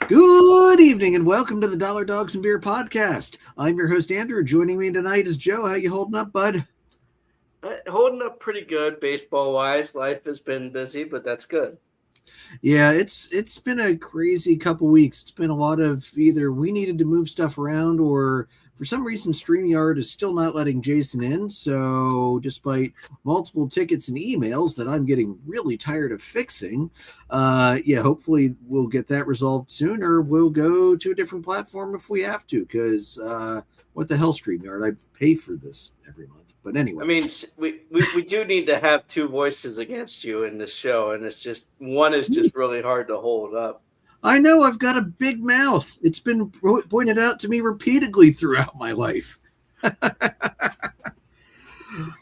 Good evening and welcome to the Dollar Dogs and Beer podcast. I'm your host Andrew. Joining me tonight is Joe. How you holding up, bud? Holding up pretty good baseball wise. Life has been busy, but that's good. Yeah, it's been a crazy couple weeks. It's been a lot of either we needed to move stuff around or for some reason StreamYard is still not letting Jason in. So despite multiple tickets and emails that I'm getting really tired of fixing, hopefully we'll get that resolved soon, or we'll go to a different platform if we have to. Because what the hell, StreamYard? I pay for this every month. But anyway, I mean, we do need to have two voices against you in this show, and it's just one is just really hard to hold up. I know I've got a big mouth. It's been pointed out to me repeatedly throughout my life.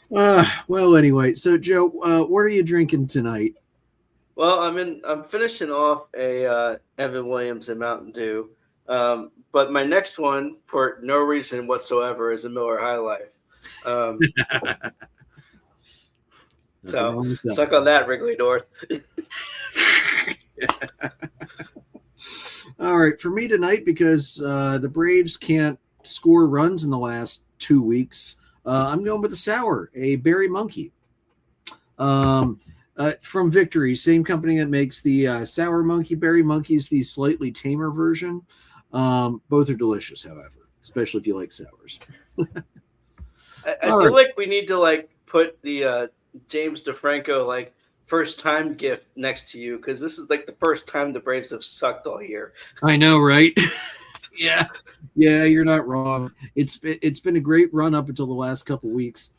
Well, anyway, so Joe, what are you drinking tonight? Well, I'm finishing off a Evan Williams and Mountain Dew, but my next one, for no reason whatsoever, is a Miller High Life. So suck on that, Wrigley North. All right, for me tonight, because the Braves can't score runs in the last 2 weeks, I'm going with a sour, a Berry Monkey. From Victory, same company that makes the Sour Monkey. Berry Monkey is the slightly tamer version. Both are delicious, however, especially if you like sours. I feel like we need to put the James DeFranco first time gift next to you, because this is the first time the Braves have sucked all year. I know, right? Yeah, you're not wrong. It's been a great run up until the last couple weeks.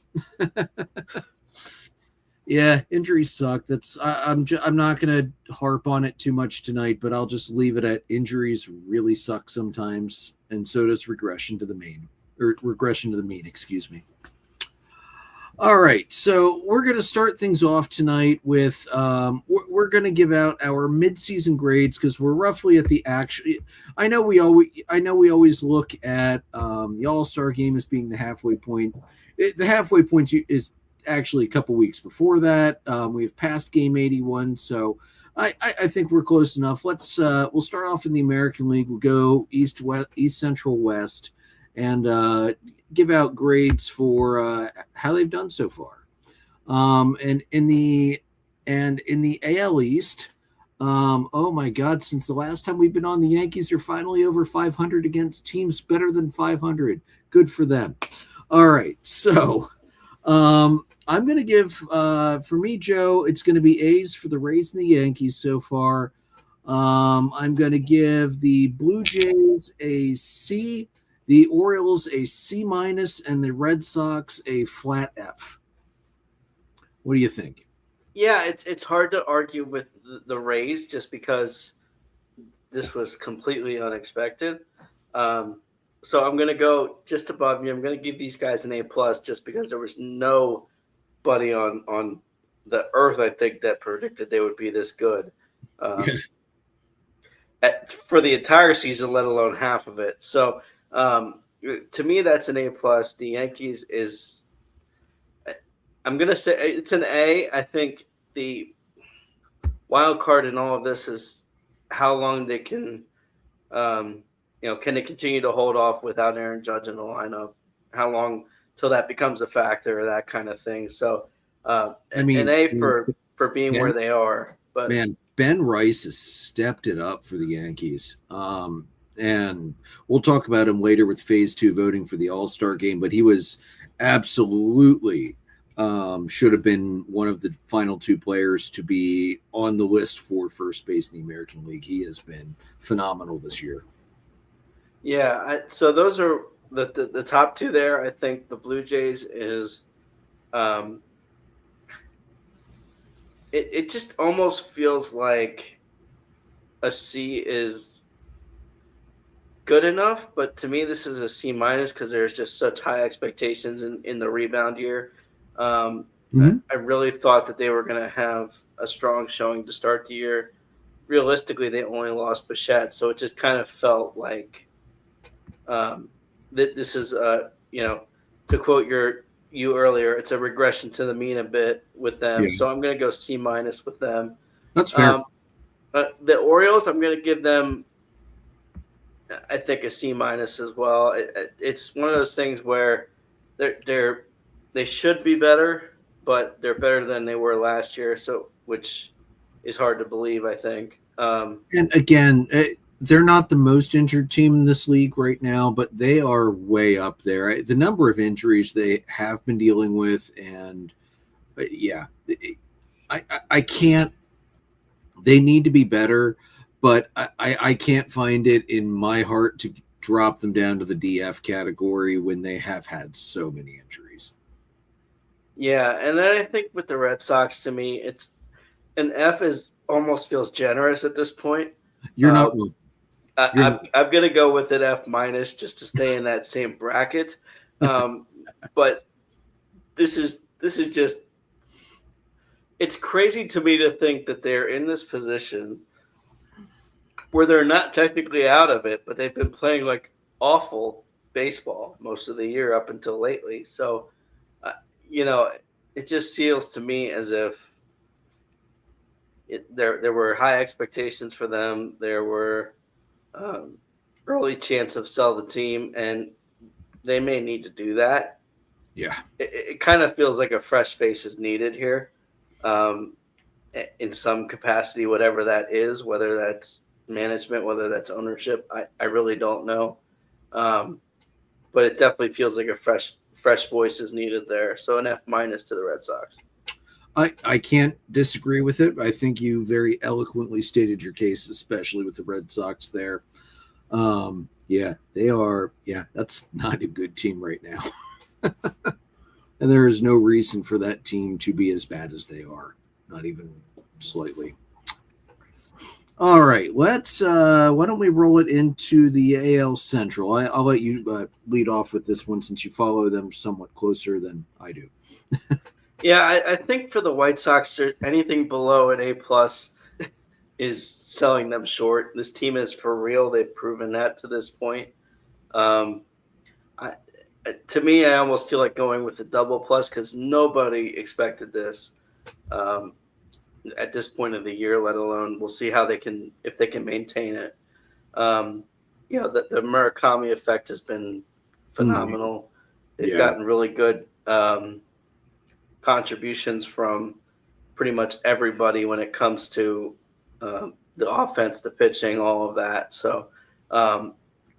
Yeah, injuries suck. I'm not gonna harp on it too much tonight, but I'll just leave it at injuries really suck sometimes, and so does regression to the mean. Excuse me. All right, so we're going to start things off tonight with we're going to give out our mid-season grades because we're roughly at the actual. I know we always look at the All-Star game as being the halfway point. The halfway point is actually a couple weeks before that. We've passed game 81, so I think we're close enough. We'll start off in the American League. We'll go East, Central, West, and give out grades for how they've done so far. And in the AL East, oh my God! Since the last time we've been on, the Yankees are finally over 500 against teams better than 500. Good for them. All right, so I'm going to give for me, Joe. It's going to be A's for the Rays and the Yankees so far. I'm going to give the Blue Jays a C. The Orioles a C-, and the Red Sox a flat F. What do you think? Yeah, it's hard to argue with the Rays just because this was completely unexpected. So I'm going to go just above you. I'm going to give these guys an A+ just because there was nobody on the earth, I think, that predicted they would be this good for the entire season, let alone half of it. So to me, that's an A+. The Yankees is, I'm going to say it's an A. I think the wild card in all of this is how long they can, can they continue to hold off without Aaron Judge in the lineup? How long till that becomes a factor, that kind of thing. So an A for being where they are. But man, Ben Rice has stepped it up for the Yankees. And we'll talk about him later with phase 2 voting for the All-Star game, but he was absolutely should have been one of the final 2 players to be on the list for first base in the American League. He has been phenomenal this year. Yeah, so those are the top 2 there. I think the Blue Jays is it just almost feels like a C is good enough, but to me this is a C- because there's just such high expectations in the rebound year. I really thought that they were going to have a strong showing to start the year. Realistically, they only lost Bichette, so it just kind of felt like that this is to quote you earlier, it's a regression to the mean a bit with them. Yeah. So I'm going to go C- with them. That's fair. The Orioles, I'm going to give them I think a C minus as well. It's one of those things where they should be better, but they're better than they were last year. So which is hard to believe. I think. And again, they're not the most injured team in this league right now, but they are way up there. The number of injuries they have been dealing with, and yeah, I can't. They need to be better, but I can't find it in my heart to drop them down to the DF category when they have had so many injuries. Yeah, and then I think with the Red Sox, to me, it's an F is almost feels generous at this point. You're Uh, not wrong. I'm gonna go with an F minus just to stay in that same bracket. But this is just it's crazy to me to think that they're in this position where they're not technically out of it, but they've been playing like awful baseball most of the year up until lately. So, uh, you know, it just feels to me as if there were high expectations for them. There were um, early chance of sell the team, and they may need to do that. Yeah. It kind of feels like a fresh face is needed here, um, in some capacity, whatever that is, whether that's management, whether that's ownership. I really don't know, um, but it definitely feels like a fresh voice is needed there. So an F minus to the Red Sox. I can't disagree with it. I think you very eloquently stated your case, especially with the Red Sox there. Yeah, they are. Yeah, that's not a good team right now. And there is no reason for that team to be as bad as they are, not even slightly. All right, let's. Why don't we roll it into the AL Central? I'll let you lead off with this one since you follow them somewhat closer than I do. Yeah, I think for the White Sox, anything below an A plus is selling them short. This team is for real. They've proven that to this point. Um, I, to me, I almost feel like going with a double plus because nobody expected this um, at this point of the year. Let alone we'll see how they can if they can maintain it. Um, the Murakami effect has been phenomenal. They've Yeah. gotten really good contributions from pretty much everybody when it comes to the offense, the pitching, all of that. So,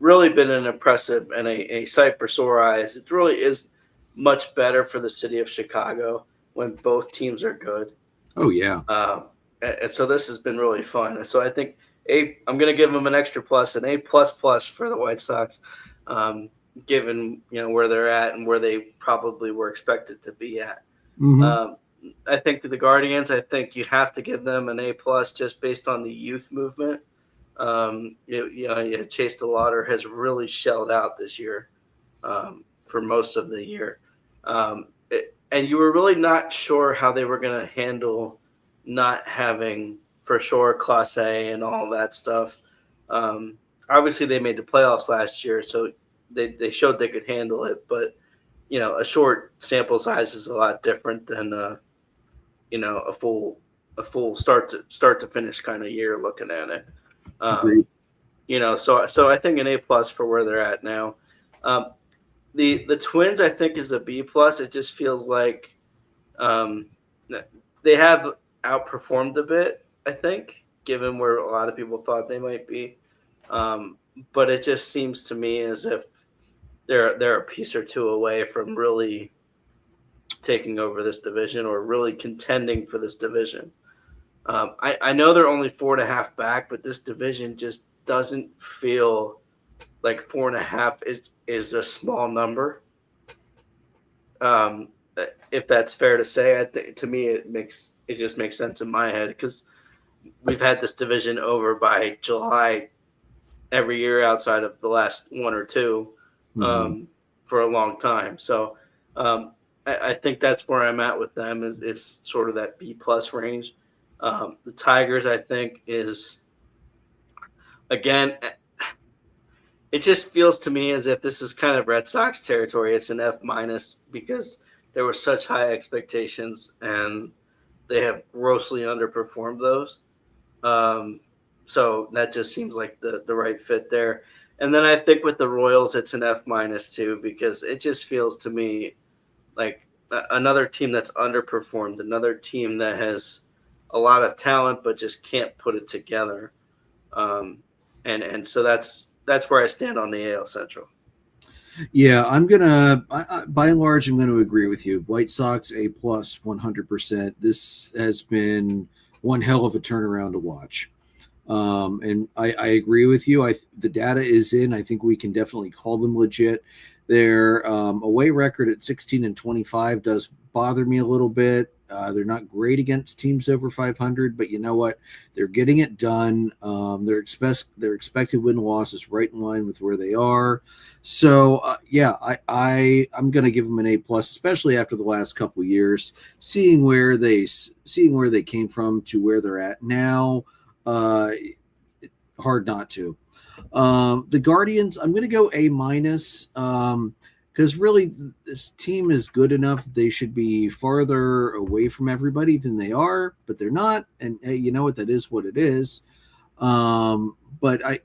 really been an impressive and a sight for sore eyes. It really is much better for the city of Chicago when both teams are good. Oh yeah. And so this has been really fun. And so I think I'm going to give them an extra plus, an A plus plus for the White Sox, given where they're at and where they probably were expected to be at. Mm-hmm. I think the Guardians, I think you have to give them an A plus just based on the youth movement. Chase DeLauder has really shelled out this year for most of the year. And you were really not sure how they were going to handle not having, for sure, Class A and all that stuff. Obviously, they made the playoffs last year, so they showed they could handle it. But, a short sample size is a lot different than, a full start to finish kind of year looking at it. Agreed. So I think an A plus for where they're at now. The Twins, I think, is a B plus. It just feels like they have outperformed a bit, I think, given where a lot of people thought they might be. But it just seems to me as if they're a piece or two away from really taking over this division or really contending for this division. I know they're only 4.5 back, but this division just doesn't feel like 4.5 is a small number. If that's fair to say, I think to me it just makes sense in my head because we've had this division over by July every year outside of the last one or two for a long time. So I think that's where I'm at with them is it's sort of that B plus range. The Tigers, I think, is again. It just feels to me as if this is kind of Red Sox territory. It's an F minus because there were such high expectations and they have grossly underperformed those. So that just seems like the right fit there. And then I think with the Royals, it's an F minus too, because it just feels to me like another team that's underperformed, another team that has a lot of talent but just can't put it together. Um, and so that's where I stand on the AL Central. Yeah, by and large, I'm gonna agree with you. White Sox A plus 100%. This has been one hell of a turnaround to watch. And I agree with you. The data is in. I think we can definitely call them legit. Their away record at 16-25 does bother me a little bit. They're not great against teams over 500, but you know what? They're getting it done. Their expected win loss is right in line with where they are. So yeah, I'm going to give them an A plus, especially after the last couple of years, seeing where they came from to where they're at now. Hard not to. The Guardians, I'm going to go A minus because really this team is good enough. They should be farther away from everybody than they are, but they're not. And hey, you know what? That is what it is. But I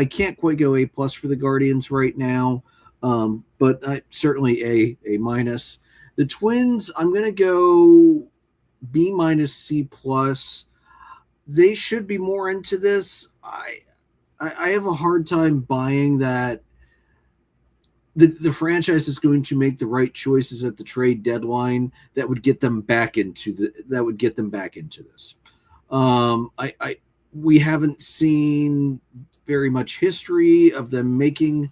can't quite go A plus for the Guardians right now. But certainly A minus. The Twins, I'm going to go B minus C plus. They should be more into this. I have a hard time buying that the franchise is going to make the right choices at the trade deadline that would get them back into this. We haven't seen very much history of them making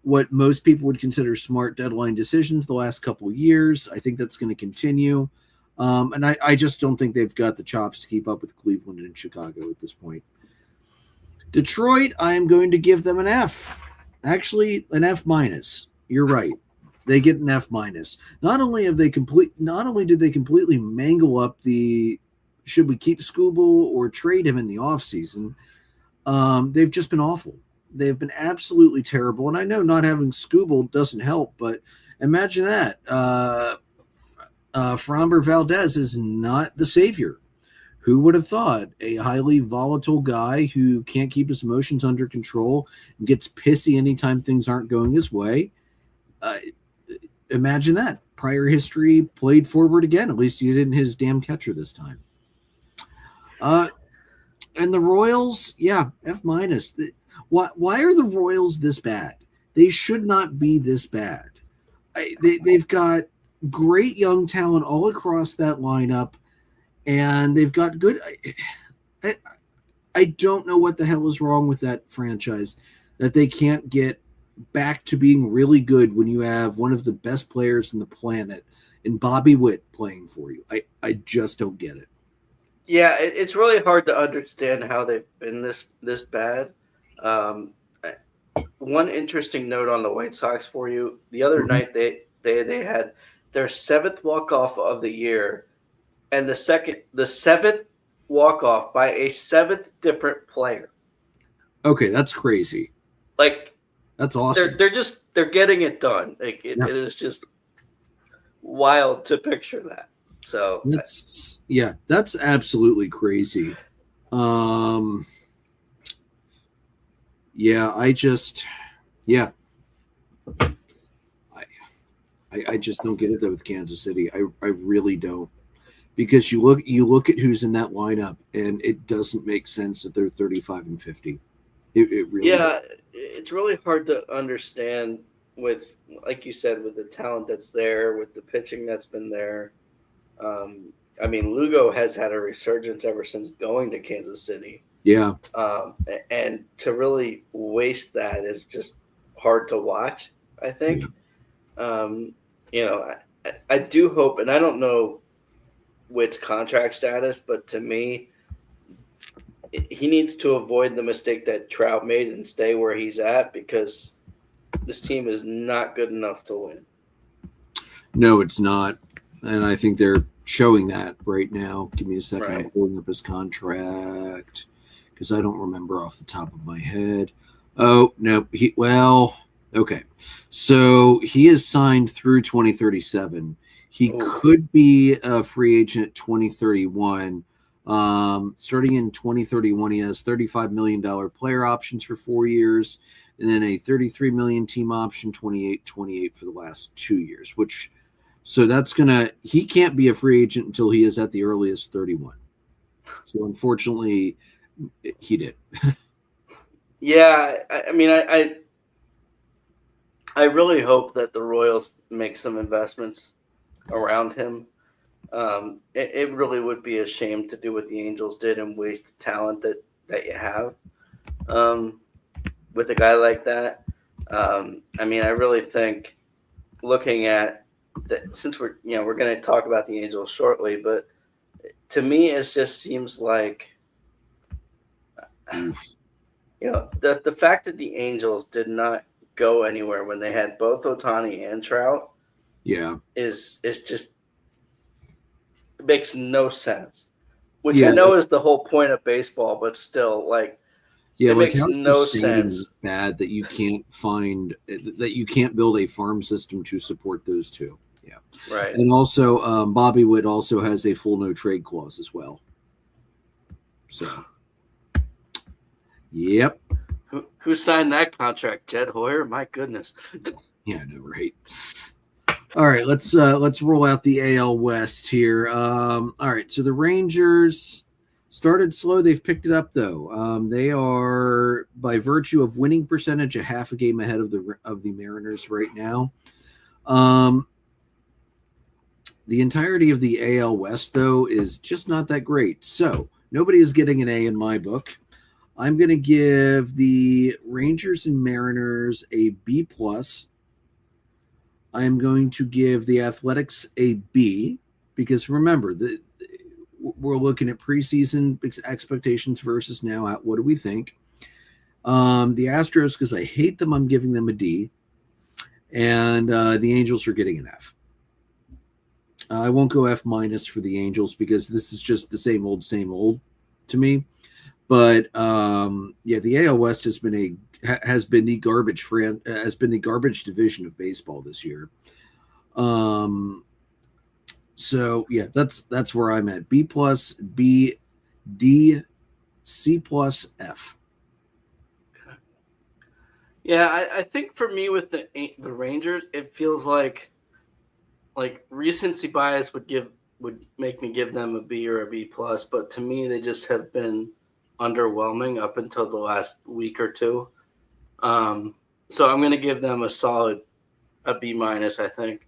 what most people would consider smart deadline decisions the last couple of years. I think that's going to continue. And I just don't think they've got the chops to keep up with Cleveland and Chicago at this point. Detroit, I am going to give them an F. Actually, an F minus. You're right. They get an F minus. Not only did they completely mangle up the should we keep Skubal or trade him in the offseason, they've just been awful. They've been absolutely terrible. And I know not having Skubal doesn't help, but imagine that. Framber Valdez is not the savior. Who would have thought a highly volatile guy who can't keep his emotions under control and gets pissy anytime things aren't going his way? Imagine that. Prior history played forward again. At least he didn't hit his damn catcher this time. And the Royals, yeah, F minus. Why are the Royals this bad? They should not be this bad. They've got great young talent all across that lineup, and they've got good. I don't know what the hell is wrong with that franchise that they can't get back to being really good when you have one of the best players on the planet and Bobby Witt playing for you. I just don't get it. Yeah, it's really hard to understand how they've been this bad. One interesting note on the White Sox for you: the other night they had their 7th walk-off of the year, and the 7th walk-off by a 7th different player. Okay, that's crazy. Like, that's awesome. They're getting it done. Like it is just wild to picture that. So that's absolutely crazy. I just don't get it though with Kansas City. I really don't. Because you look at who's in that lineup and it doesn't make sense that they're 35-50. It really does. It's really hard to understand with, like you said, with the talent that's there, with the pitching that's been there. I mean, Lugo has had a resurgence ever since going to Kansas City. Yeah. And to really waste that is just hard to watch, I think. Yeah. I do hope, and I don't know Witt's contract status, but to me, he needs to avoid the mistake that Trout made and stay where he's at, because this team is not good enough to win. No, it's not. And I think they're showing that right now. Give me a second. Right. I'm pulling up his contract because I don't remember off the top of my head. Oh, no. Okay. So he is signed through 2037. He could be a free agent at 2031. Starting in 2031, he has $35 million player options for 4 years, and then a $33 million team option, 28 for the last 2 years, so that's he can't be a free agent until he is at the earliest 31. So unfortunately, he did. Yeah, I mean, I really hope that the Royals make some investments around him. It really would be a shame to do what the Angels did and waste the talent that you have with a guy like that. I mean, I really think looking at that, since we're going to talk about the Angels shortly, but to me, it just seems like the fact that the Angels did not go anywhere when they had both Ohtani and Trout, is just, it makes no sense. Which I know is the whole point of baseball, but still, it makes no sense. Bad that you can't build a farm system to support those two. Yeah, right. And also, Bobby Witt also has a full no trade clause as well. So, yep. Who signed that contract? Jed Hoyer? My goodness. Yeah, I know, right? All right, let's roll out the AL West here. All right, so the Rangers started slow. They've picked it up though. They are, by virtue of winning percentage, a half a game ahead of the Mariners right now. The entirety of the AL West though is just not that great. So nobody is getting an A in my book. I'm going to give the Rangers and Mariners a B plus. I'm going to give the Athletics a B because remember, we're looking at preseason expectations versus now. What do we think? The Astros, because I hate them, I'm giving them a D. And the Angels are getting an F. I won't go F minus for the Angels because this is just the same old to me. But the AL West has been the garbage division of baseball this year. So yeah, that's where I'm at. B plus, B, D, C plus, F. Yeah, I think for me with the Rangers, it feels like recency bias would make me give them a B or a B plus, but to me they just have been underwhelming up until the last week or two. So I'm going to give them a B minus, I think.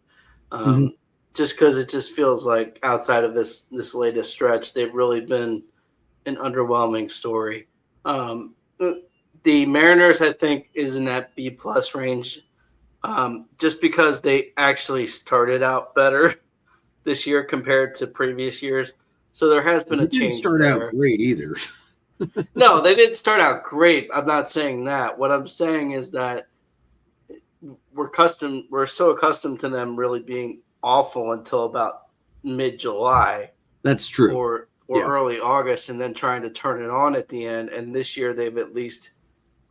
Just because it just feels like outside of this latest stretch, they've really been an underwhelming story. The Mariners, I think, is in that B plus range, just because they actually started out better this year compared to previous years. So there has been a change. They didn't start out great either. No, they didn't start out great. I'm not saying that. What I'm saying is that we're so accustomed to them really being awful until about mid-July. That's true. Or early August, and then trying to turn it on at the end. And this year they've at least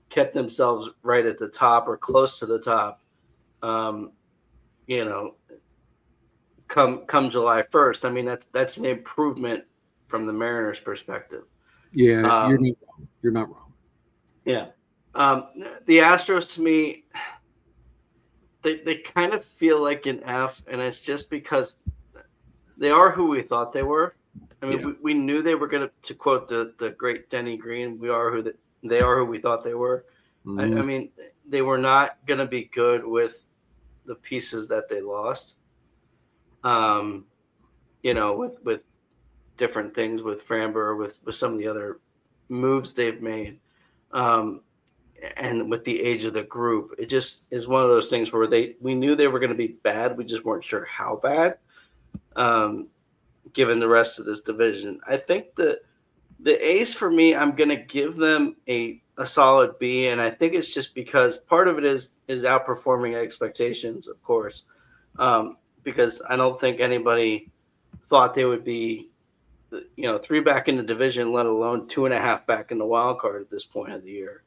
kept themselves right at the top or close to the top. Come July 1st. I mean, that's an improvement from the Mariners' perspective. Yeah, you're not wrong. Yeah. The Astros, to me, they kind of feel like an F, and it's just because they are who we thought they were. I mean, we knew they were going to quote the great Denny Green, they are who we thought they were. Mm-hmm. I mean, they were not going to be good with the pieces that they lost. With different things with Framber, with some of the other moves they've made, and with the age of the group, it just is one of those things where we knew they were going to be bad. We just weren't sure how bad, given the rest of this division. I think the A's for me, I'm going to give them a solid B, and I think it's just because part of it is outperforming expectations, of course, because I don't think anybody thought they would be 3 back in the division, let alone 2.5 back in the wild card at this point of the year.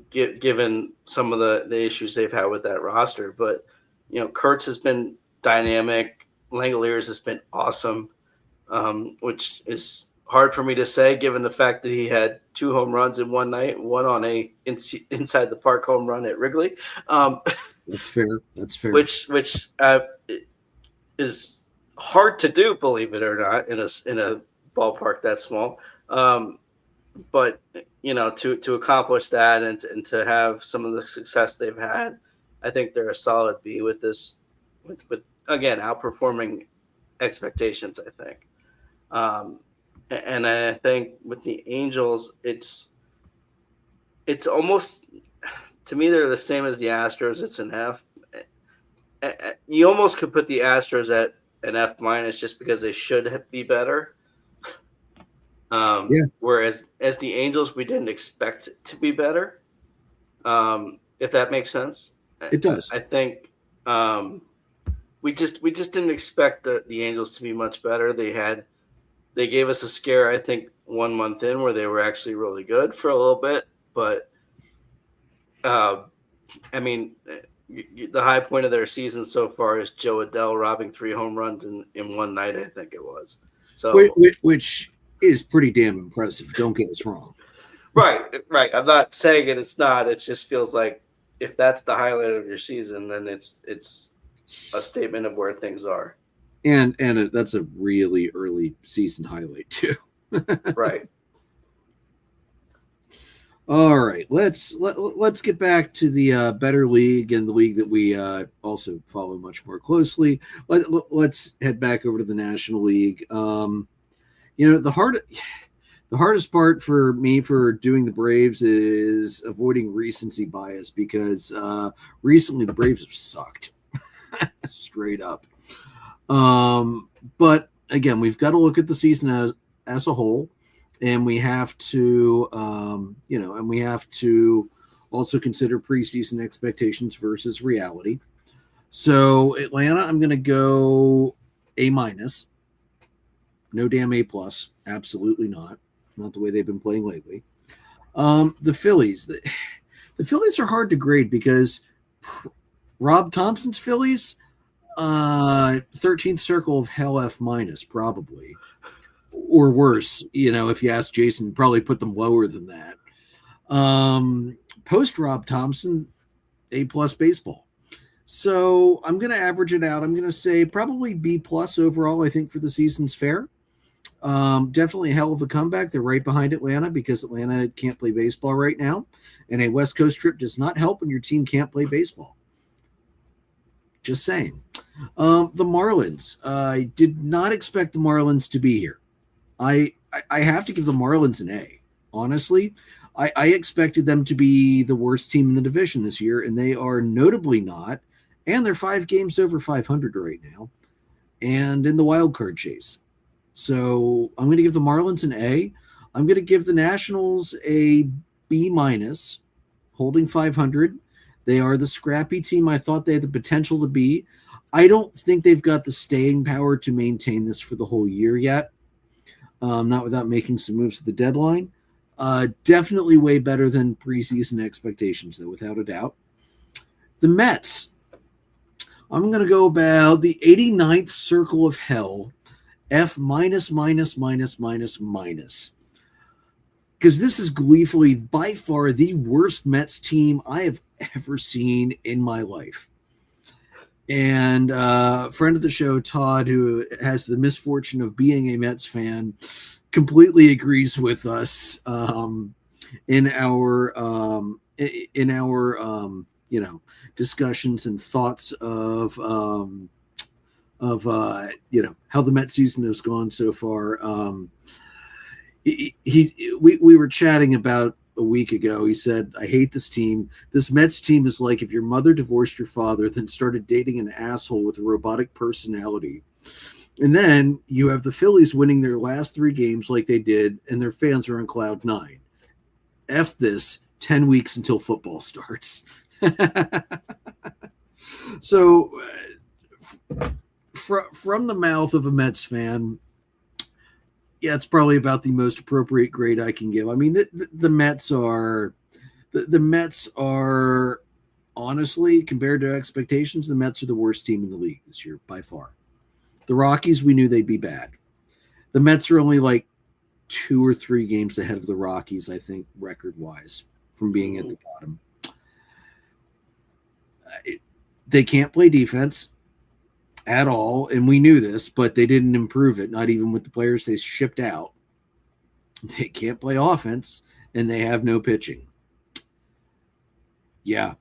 Given some of the issues they've had with that roster, but Kurtz has been dynamic. Langoliers has been awesome. which is hard for me to say given the fact that he had 2 home runs in one night, one on a inside the park home run at Wrigley. That's fair. That's fair. Which is hard to do, believe it or not, in a ballpark that small. But to accomplish that and to have some of the success they've had, I think they're a solid B with this, with again outperforming expectations. I think, and I think with the Angels, it's almost, to me, they're the same as the Astros. It's an F. You almost could put the Astros at an F minus just because they should be better. Whereas as the Angels, we didn't expect it to be better. If that makes sense. It does. I think we just didn't expect the Angels to be much better. They gave us a scare, I think, 1 month in where they were actually really good for a little bit. But I mean, the high point of their season so far is Joe Adell robbing 3 home runs in one night, I think it was. So which is pretty damn impressive. Don't get us wrong. Right. I'm not saying it's not. It just feels like if that's the highlight of your season, then it's a statement of where things are. And that's a really early season highlight too. Right. All right, let's get back to the better league and the league that we also follow much more closely. Let's head back over to the National League. The hardest part for me for doing the Braves is avoiding recency bias because recently the Braves have sucked straight up. But again, we've got to look at the season as a whole. And we have to, and we have to also consider preseason expectations versus reality. So Atlanta, I'm going to go A minus. No damn A plus. Absolutely not. Not the way they've been playing lately. The Phillies. The Phillies are hard to grade because Rob Thompson's Phillies, 13th circle of hell F minus probably. Or worse, if you ask Jason, probably put them lower than that. Post Rob Thompson, A plus baseball. So I'm going to average it out. I'm going to say probably B plus overall. I think for the season's fair. Definitely a hell of a comeback. They're right behind Atlanta because Atlanta can't play baseball right now. And a West Coast trip does not help when your team can't play baseball. Just saying. The Marlins. I did not expect the Marlins to be here. I have to give the Marlins an A. Honestly, I expected them to be the worst team in the division this year, and they are notably not. And they're 5 games over 500 right now and in the wild card chase. So I'm going to give the Marlins an A. I'm going to give the Nationals a B minus, holding 500. They are the scrappy team I thought they had the potential to be. I don't think they've got the staying power to maintain this for the whole year yet. Not without making some moves at the deadline. Definitely way better than preseason expectations, though, without a doubt. The Mets. I'm going to go about the 89th circle of hell, F minus, minus, minus, minus, minus. Because this is gleefully by far the worst Mets team I have ever seen in my life. And friend of the show, Todd, who has the misfortune of being a Mets fan, completely agrees with us in our discussions and thoughts of how the Mets season has gone so far. We were chatting about a week ago. He said, I hate this team. This Mets team is like if your mother divorced your father, then started dating an asshole with a robotic personality. And then you have the Phillies winning their last 3 games like they did, and their fans are on cloud 9. F this, 10 weeks until football starts. So from the mouth of a Mets fan, yeah, it's probably about the most appropriate grade I can give. I mean, the Mets are honestly, compared to expectations, the Mets are the worst team in the league this year by far. The Rockies, we knew they'd be bad. The Mets are only like 2 or 3 games ahead of the Rockies, I think, record-wise, from being at the bottom. They can't play defense at all, and we knew this, but they didn't improve it, not even with the players they shipped out. They can't play offense, and they have no pitching. Yeah,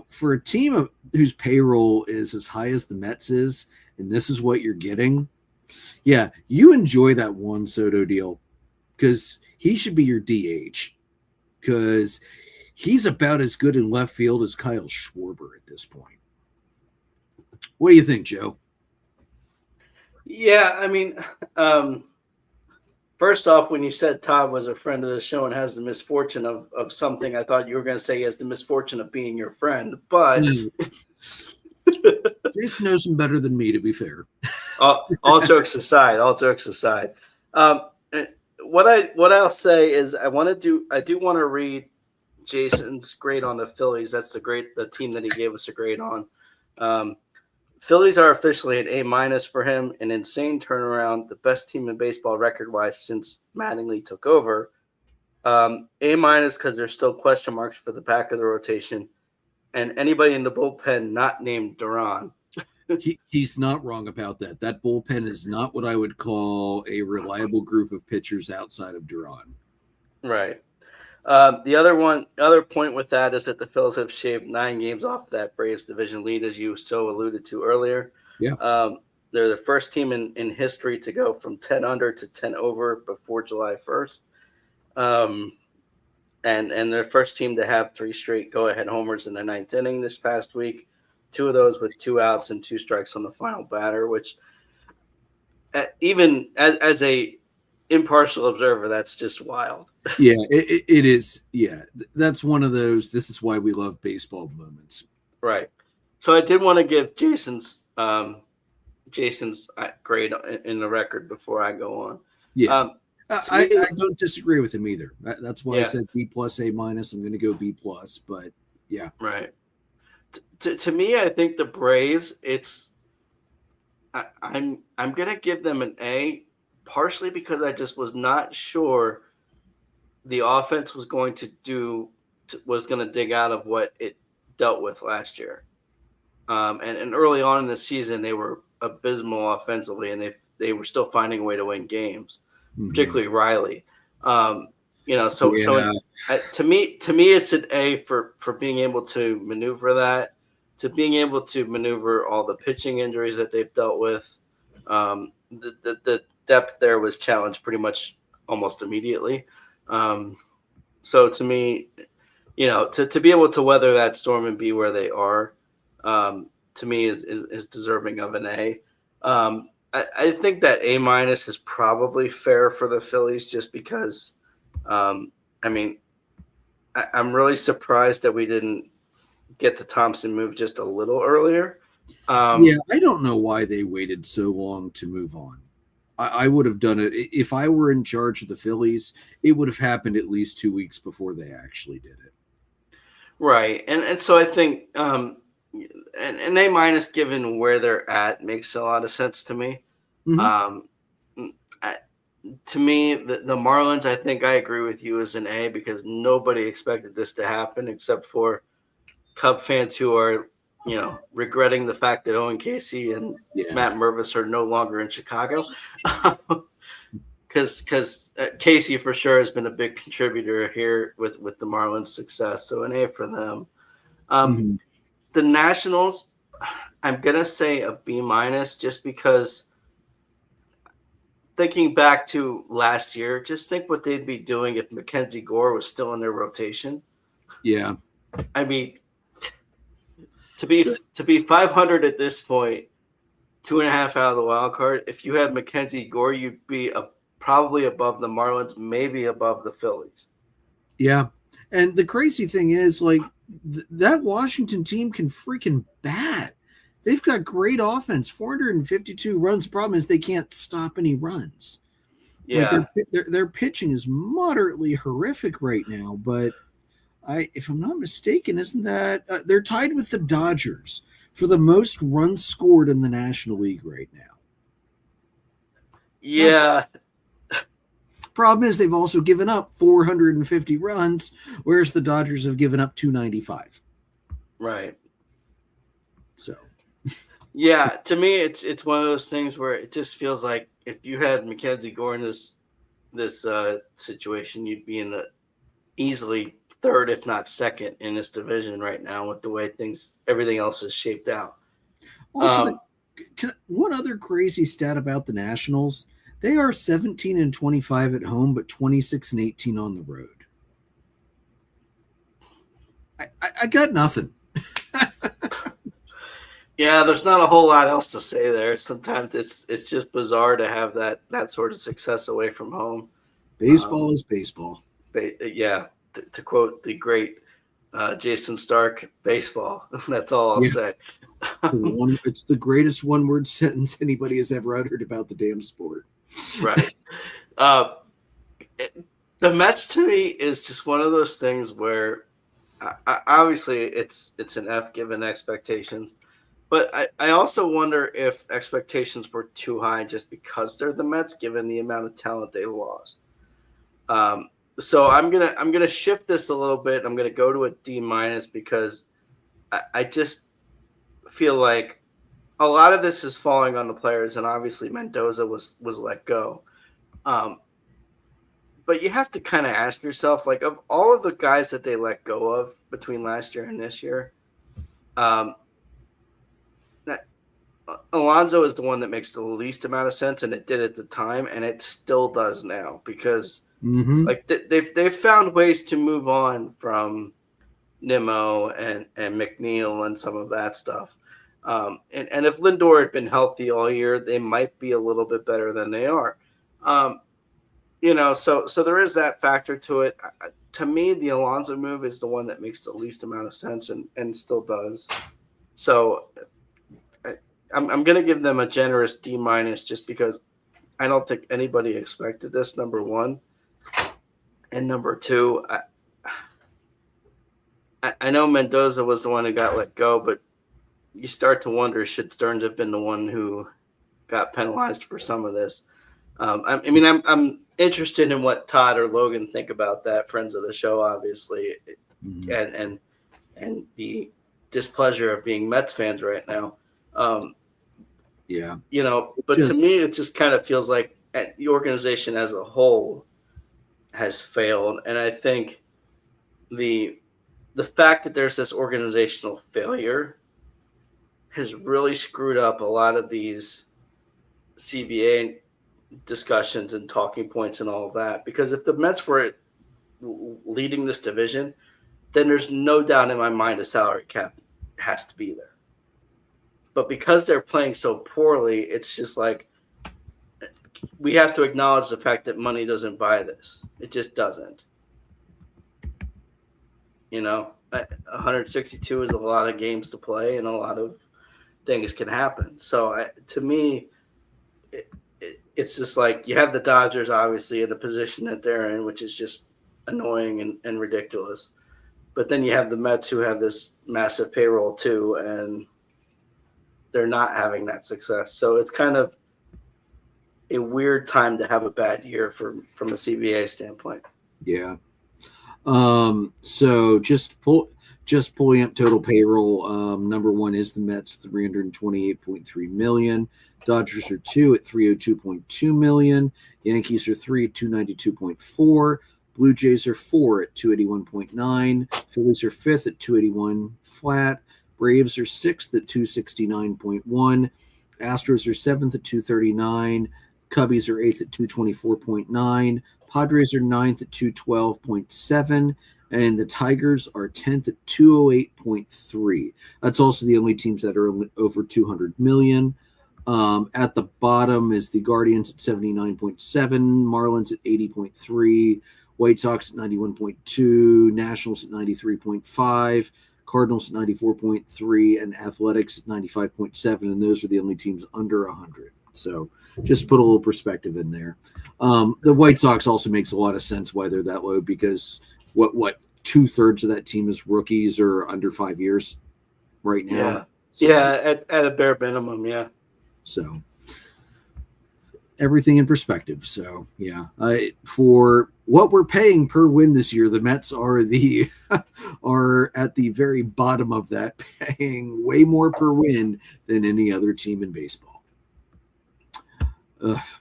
for a team whose payroll is as high as the Mets is, and this is what you're getting, yeah, you enjoy that Juan Soto deal because he should be your DH because he's about as good in left field as Kyle Schwarber at this point. What do you think, Joe? Yeah, I mean, first off, when you said Todd was a friend of the show and has the misfortune of something, I thought you were going to say he has the misfortune of being your friend. But Jason knows him better than me, to be fair. all jokes aside, what I'll say is I do want to read Jason's grade on the Phillies. That's the team that he gave us a grade on. Phillies are officially an A- for him, an insane turnaround, the best team in baseball record-wise since Mattingly took over. A- because there's still question marks for the back of the rotation, and anybody in the bullpen not named Duran. He's not wrong about that. That bullpen is not what I would call a reliable group of pitchers outside of Duran. Right. The other point with that is that the Phils have shaved 9 games off that Braves division lead, as you so alluded to earlier. Yeah. They're the first team in history to go from 10 under to 10 over before July 1st. And they're the first team to have 3 straight go-ahead homers in the 9th inning this past week. 2 of those with 2 outs and 2 strikes on the final batter, which even as a impartial observer, that's just wild. Yeah, it is. Yeah, that's one of those. This is why we love baseball moments. Right. So I did want to give Jason's grade in the record before I go on. Yeah, I don't disagree with him either. That's why I said B+, A-. I'm going to go B+, but yeah. Right. To me, I think the Braves. I'm going to give them an A, partially because I just was not sure the offense was going to dig out of what it dealt with last year. And early on in the season, they were abysmal offensively, and they were still finding a way to win games, particularly Riley. To me, it's an A for being able to maneuver that, to being able to maneuver all the pitching injuries that they've dealt with. The depth there was challenged pretty much almost immediately. So to me, to be able to weather that storm and be where they are, to me is deserving of an A. I think that A- is probably fair for the Phillies just because, I'm really surprised that we didn't get the Thompson move just a little earlier. I don't know why they waited so long to move on. I would have done it if I were in charge of the Phillies. It would have happened at least 2 weeks before they actually did it. Right, and so I think an A- given where they're at makes a lot of sense to me. Mm-hmm. To me, the Marlins, I think I agree with you, as an A because nobody expected this to happen except for Cub fans who are, regretting the fact that Owen Casey and Matt Mervis are no longer in Chicago. Because Casey for sure has been a big contributor here with the Marlins' success. So an A for them. The Nationals, I'm going to say a B- just because thinking back to last year, just think what they'd be doing if Mackenzie Gore was still in their rotation. Yeah. I mean, to be 500 at this point, 2.5 out of the wild card. If you had Mackenzie Gore, you'd be probably above the Marlins, maybe above the Phillies. Yeah, and the crazy thing is, that Washington team can freaking bat. They've got great offense, 452 runs. Problem is they can't stop any runs. Yeah, their pitching is moderately horrific right now, but if I'm not mistaken, isn't that they're tied with the Dodgers for the most runs scored in the National League right now? Yeah. Problem is, they've also given up 450 runs, whereas the Dodgers have given up 295. Right. So, yeah, to me, it's one of those things where it just feels like if you had Mackenzie Gore in this situation, you'd be in the easily third, if not second, in this division right now with the way everything else is shaped out. also, one other crazy stat about the Nationals: they are 17-25 at home, but 26-18 on the road. I got nothing. Yeah, there's not a whole lot else to say there. Sometimes it's just bizarre to have that sort of success away from home. Baseball is baseball. Yeah, to quote the great Jason Stark, baseball. That's all I'll say. It's the greatest one-word sentence anybody has ever uttered about the damn sport. Right. The Mets to me is just one of those things where obviously it's an F given expectations. But I also wonder if expectations were too high just because they're the Mets, given the amount of talent they lost. So I'm gonna shift this a little bit. I'm gonna go to a D- because I just feel like a lot of this is falling on the players, and obviously Mendoza was let go. But you have to kind of ask yourself, like, of all of the guys that they let go of between last year and this year, Alonso is the one that makes the least amount of sense, and it did at the time, and it still does now because like they've found ways to move on from Nimmo and McNeil and some of that stuff. And if Lindor had been healthy all year, they might be a little bit better than they are. So there is that factor to it. To me, the Alonso move is the one that makes the least amount of sense and still does. So I'm going to give them a generous D- just because I don't think anybody expected this, number one. And number two, I know Mendoza was the one who got let go, but you start to wonder, should Stearns have been the one who got penalized for some of this? I'm interested in what Todd or Logan think about that, friends of the show, obviously, and the displeasure of being Mets fans right now. But to me, it just kind of feels like the organization as a whole has failed. And I think the fact that there's this organizational failure has really screwed up a lot of these CBA discussions and talking points and all of that. Because if the Mets were leading this division, then there's no doubt in my mind a salary cap has to be there. But because they're playing so poorly, it's just like we have to acknowledge the fact that money doesn't buy this. It just doesn't. 162 is a lot of games to play, and a lot of things can happen. So to me, it's just like you have the Dodgers obviously in the position that they're in, which is just annoying and ridiculous. But then you have the Mets who have this massive payroll too, and they're not having that success. So it's kind of a weird time to have a bad year from a CBA standpoint. Yeah. So just pulling up total payroll. Number one is the Mets, $328.3 million. Dodgers are 2 at $302.2 million. Yankees are 3 at $292.4. Blue Jays are 4 at $281.9. Phillies are 5th at $281 flat. Braves are 6th at $269.1. Astros are 7th at $239. Cubbies are 8th at $224.9. Padres are 9th at $212.7. And the Tigers are 10th at $208.3. That's also the only teams that are over $200 million. At the bottom is the Guardians at 79.7, Marlins at 80.3, White Sox at 91.2, Nationals at 93.5, Cardinals at 94.3, and Athletics at 95.7. And those are the only teams under 100. So just to put a little perspective in there. The White Sox also makes a lot of sense why they're that low, because what 2/3 of that team is rookies or under 5 years right now. Yeah, at a bare minimum, yeah. So everything in perspective. So yeah, for what we're paying per win this year, the Mets are the are at the very bottom of that, paying way more per win than any other team in baseball.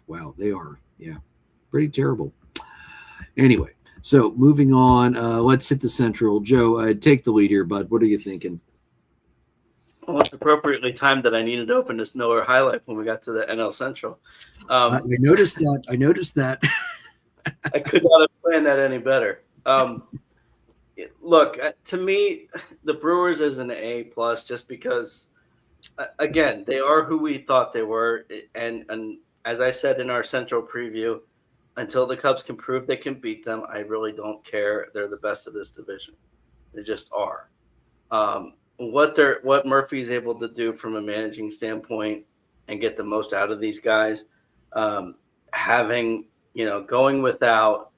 Wow, they are, yeah, pretty terrible. Anyway, so moving on, let's hit the Central. Joe, take the lead here, bud. What are you thinking? Well, it's appropriately timed that I needed to open this Miller highlight when we got to the NL Central. I noticed that. I noticed that. I could not have planned that any better. Look, to me, the Brewers is an A plus just because, again, they are who we thought they were, and as I said in our Central preview, until the Cubs can prove they can beat them, I really don't care. They're the best of this division. They just are. What Murphy's able to do from a managing standpoint and get the most out of these guys, having going without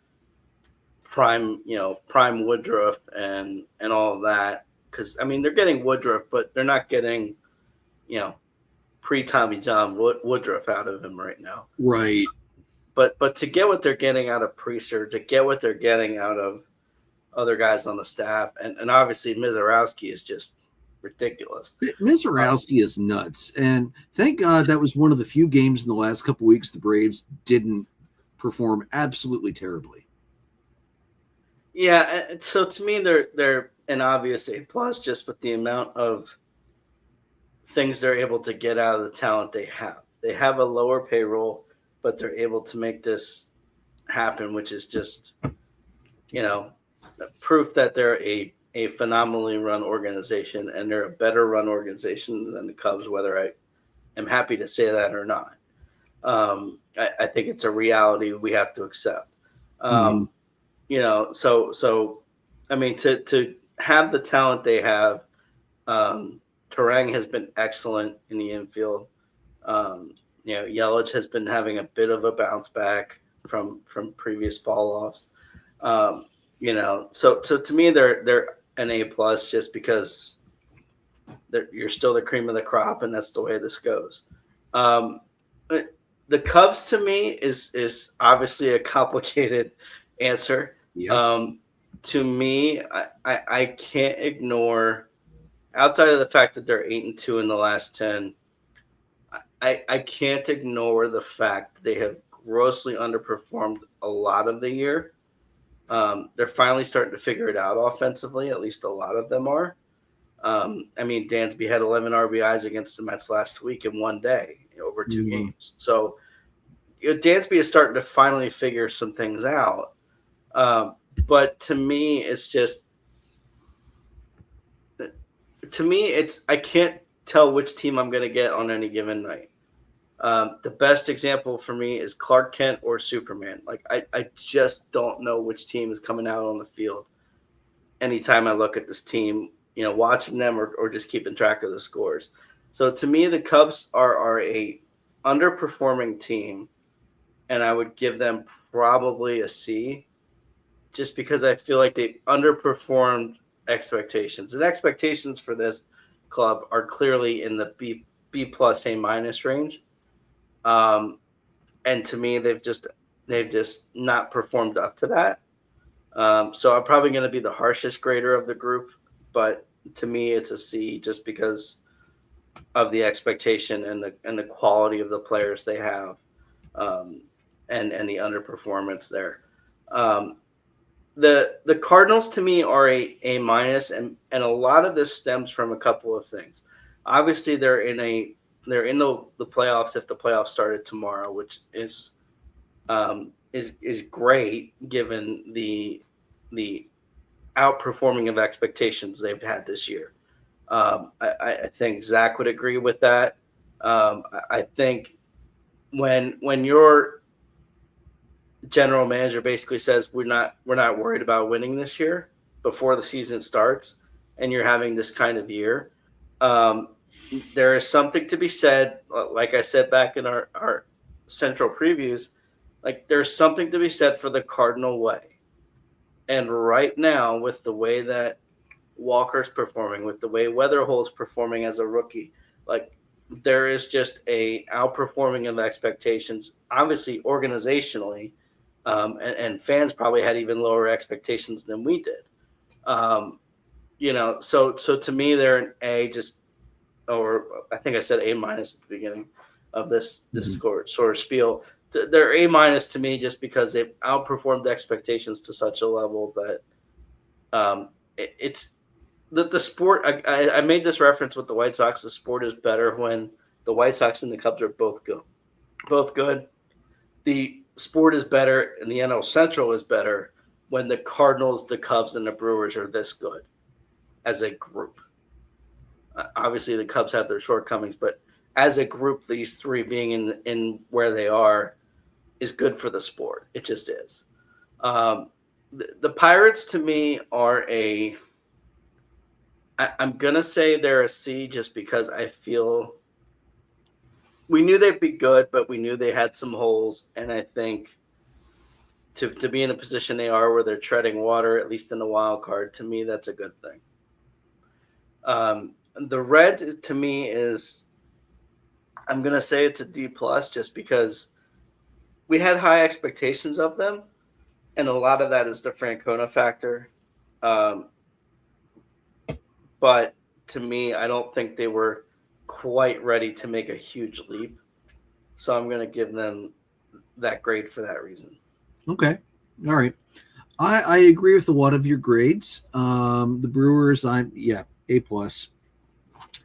prime Woodruff and all of that, because I mean they're getting Woodruff, but they're not getting pre Tommy John Woodruff out of him right now. Right. But to get what they're getting out of Priester, to get what they're getting out of other guys on the staff, and obviously Mizorowski is just ridiculous. Mizorowski is nuts, and thank God that was one of the few games in the last couple weeks the Braves didn't perform absolutely terribly. Yeah, so to me they're an obvious A plus just with the amount of things they're able to get out of the talent they have. They have a lower payroll, but they're able to make this happen, which is just proof that they're a phenomenally run organization, and they're a better run organization than the Cubs, whether I am happy to say that or not. I think it's a reality we have to accept. So I mean, to have the talent they have, Terang has been excellent in the infield. Yelich has been having a bit of a bounce back from previous fall offs. So to me they're an A plus just because you're still the cream of the crop, and that's the way this goes. The Cubs to me is obviously a complicated answer. Yeah. To me, I can't ignore, outside of the fact that they're 8-2 in the last 10. I can't ignore the fact that they have grossly underperformed a lot of the year. They're finally starting to figure it out offensively. At least a lot of them are. I mean, Dansby had 11 RBIs against the Mets last week in one day over two games. So Dansby is starting to finally figure some things out. But to me, it's I can't tell which team I'm going to get on any given night. The best example for me is Clark Kent or Superman. Like I just don't know which team is coming out on the field. Anytime I look at this team, watching them or just keeping track of the scores. So to me, the Cubs are a underperforming team, and I would give them probably a C, just because I feel like they underperformed expectations. And expectations for this club are clearly in the B plus A minus range. And to me, they've just not performed up to that. So I'm probably going to be the harshest grader of the group, but to me, it's a C just because of the expectation and the quality of the players they have, and the underperformance there. The Cardinals to me are a minus, and a lot of this stems from a couple of things. Obviously, they're in the playoffs if the playoffs started tomorrow, which is great given the outperforming of expectations they've had this year. I think Zach would agree with that. I think when your general manager basically says we're not worried about winning this year before the season starts, and you're having this kind of year, there is something to be said. Like I said back in our Central previews, like there's something to be said for the Cardinal way. And right now, with the way that Walker's performing, with the way Weatherhole's performing as a rookie, like there is just a outperforming of expectations. Obviously, organizationally, and fans probably had even lower expectations than we did. Um, so to me, they're an A, just or I think I said A minus at the beginning of this Mhm. sort of spiel. They're A minus to me just because they've outperformed expectations to such a level that it's the sport. I made this reference with the White Sox. The sport is better when the White Sox and the Cubs are both good. Both good. The sport is better, and the NL Central is better when the Cardinals, the Cubs, and the Brewers are this good as a group. Obviously, the Cubs have their shortcomings, but as a group, these three being in where they are is good for the sport. It just is. The Pirates to me are I'm gonna say they're a C just because I feel we knew they'd be good, but we knew they had some holes, and I think to be in a position they are where they're treading water, at least in the wild card, to me that's a good thing. The red to me is I'm gonna say it's a D plus just because we had high expectations of them, and a lot of that is the Francona factor. Um, but to me, I don't think they were quite ready to make a huge leap. So I'm gonna give them that grade for that reason. Okay. All right. I agree with a lot of your grades. The Brewers, A plus.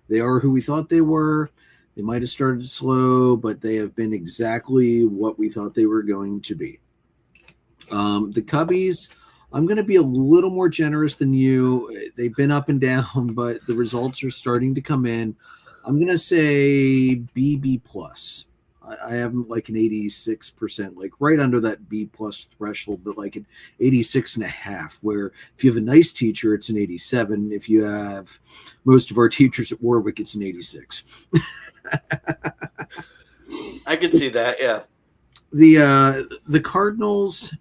They are who we thought they were. They might have started slow, but they have been exactly what we thought they were going to be. The Cubbies, I'm going to be a little more generous than you. They've been up and down, but the results are starting to come in. I'm going to say B plus. I have them like an 86%, like right under that B plus threshold, but like an 86.5, where if you have a nice teacher, it's an 87. If you have most of our teachers at Warwick, it's an 86. I could see that, yeah. The Cardinals,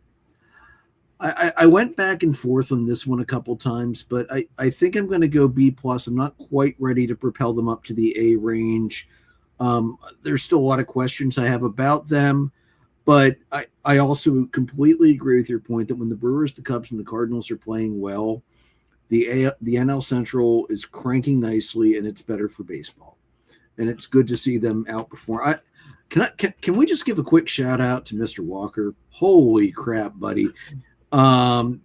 I went back and forth on this one a couple times, but I think I'm going to go B plus. I'm not quite ready to propel them up to the A range. There's still a lot of questions I have about them, but I also completely agree with your point that when the Brewers, the Cubs, and the Cardinals are playing well, the NL Central is cranking nicely, and it's better for baseball. And it's good to see them outperform. Can we just give a quick shout out to Mr. Walker? Holy crap, buddy! Um,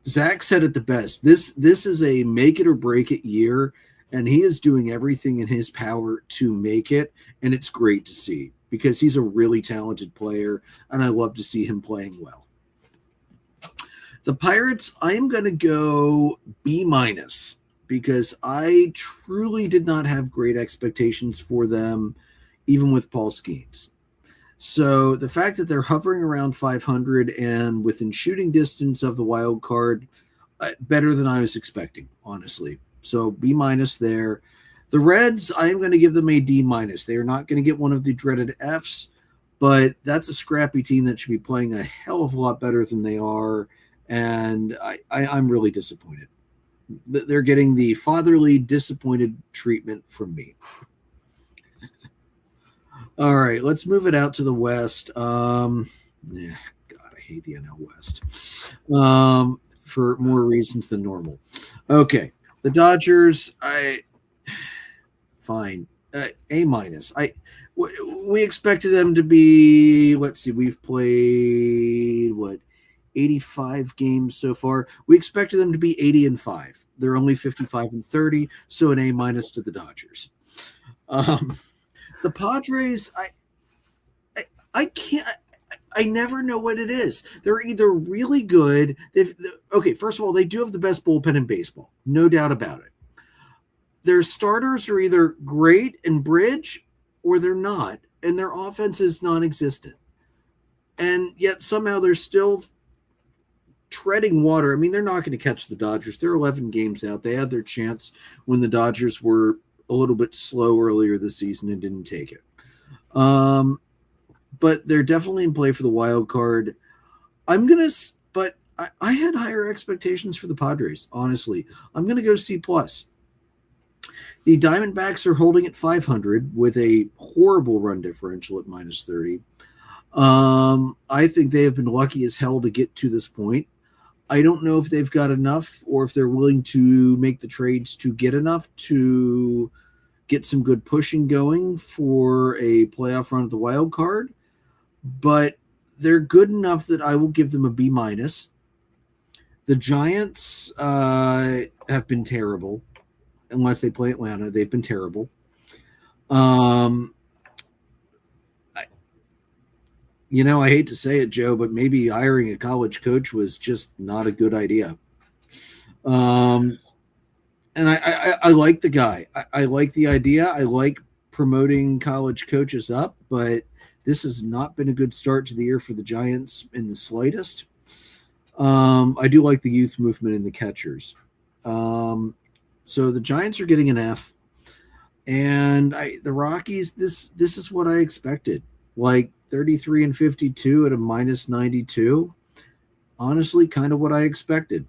Zach said it the best. This is a make it or break it year, and he is doing everything in his power to make it, and it's great to see because he's a really talented player, and I love to see him playing well. The Pirates, I am going to go B minus because I truly did not have great expectations for them, even with Paul Skeens. So the fact that they're hovering around 500 and within shooting distance of the wild card, better than I was expecting, honestly. So B minus there. The Reds, I am going to give them a D minus. They are not going to get one of the dreaded Fs, but that's a scrappy team that should be playing a hell of a lot better than they are, and I'm really disappointed. They're getting the fatherly disappointed treatment from me. All right, let's move it out to the West. God, I hate the NL West for more reasons than normal. Okay, the Dodgers, fine, A minus. We expected them to be. Let's see, we've played 85 games so far. We expected them to be 80-5. They're only 55-30, so an A minus to the Dodgers. The Padres, I can't. I never know what it is. They're either really good. Okay, first of all, they do have the best bullpen in baseball, no doubt about it. Their starters are either great and bridge, or they're not, and their offense is non-existent. And yet somehow they're still treading water. I mean, they're not going to catch the Dodgers. They're 11 games out. They had their chance when the Dodgers were a little bit slow earlier this season and didn't take it. But they're definitely in play for the wild card. But I had higher expectations for the Padres, honestly. I'm going to go C plus. The Diamondbacks are holding at 500 with a horrible run differential at minus 30. I think they have been lucky as hell to get to this point. I don't know if they've got enough or if they're willing to make the trades to get enough to get some good pushing going for a playoff run at the wild card, but they're good enough that I will give them a B minus. The Giants have been terrible. Unless they play Atlanta, they've been terrible. I hate to say it, Joe, but maybe hiring a college coach was just not a good idea. And I like the guy. I like the idea. I like promoting college coaches up, but this has not been a good start to the year for the Giants in the slightest. I do like the youth movement in the catchers. So the Giants are getting an F, and the Rockies. This is what I expected. Like 33 and 52 at a minus 92. Honestly, kind of what I expected.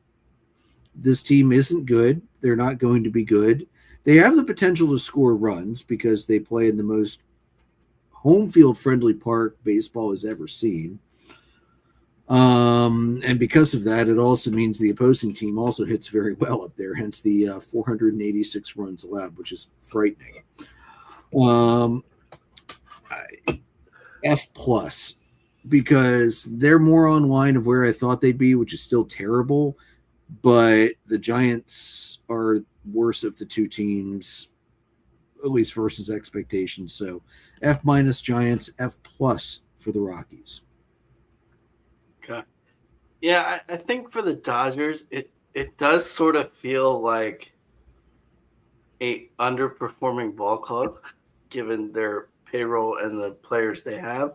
This team isn't good. They're not going to be good. They have the potential to score runs because they play in the most home field friendly park baseball has ever seen. And because of that, it also means the opposing team also hits very well up there, hence the 486 runs allowed, which is frightening. F plus, because they're more on line of where I thought they'd be, which is still terrible, but the Giants are worse of the two teams, at least versus expectations. So F minus Giants, F plus for the Rockies. Okay. Yeah, I think for the Dodgers, it does sort of feel like a underperforming ball club, given their payroll and the players they have.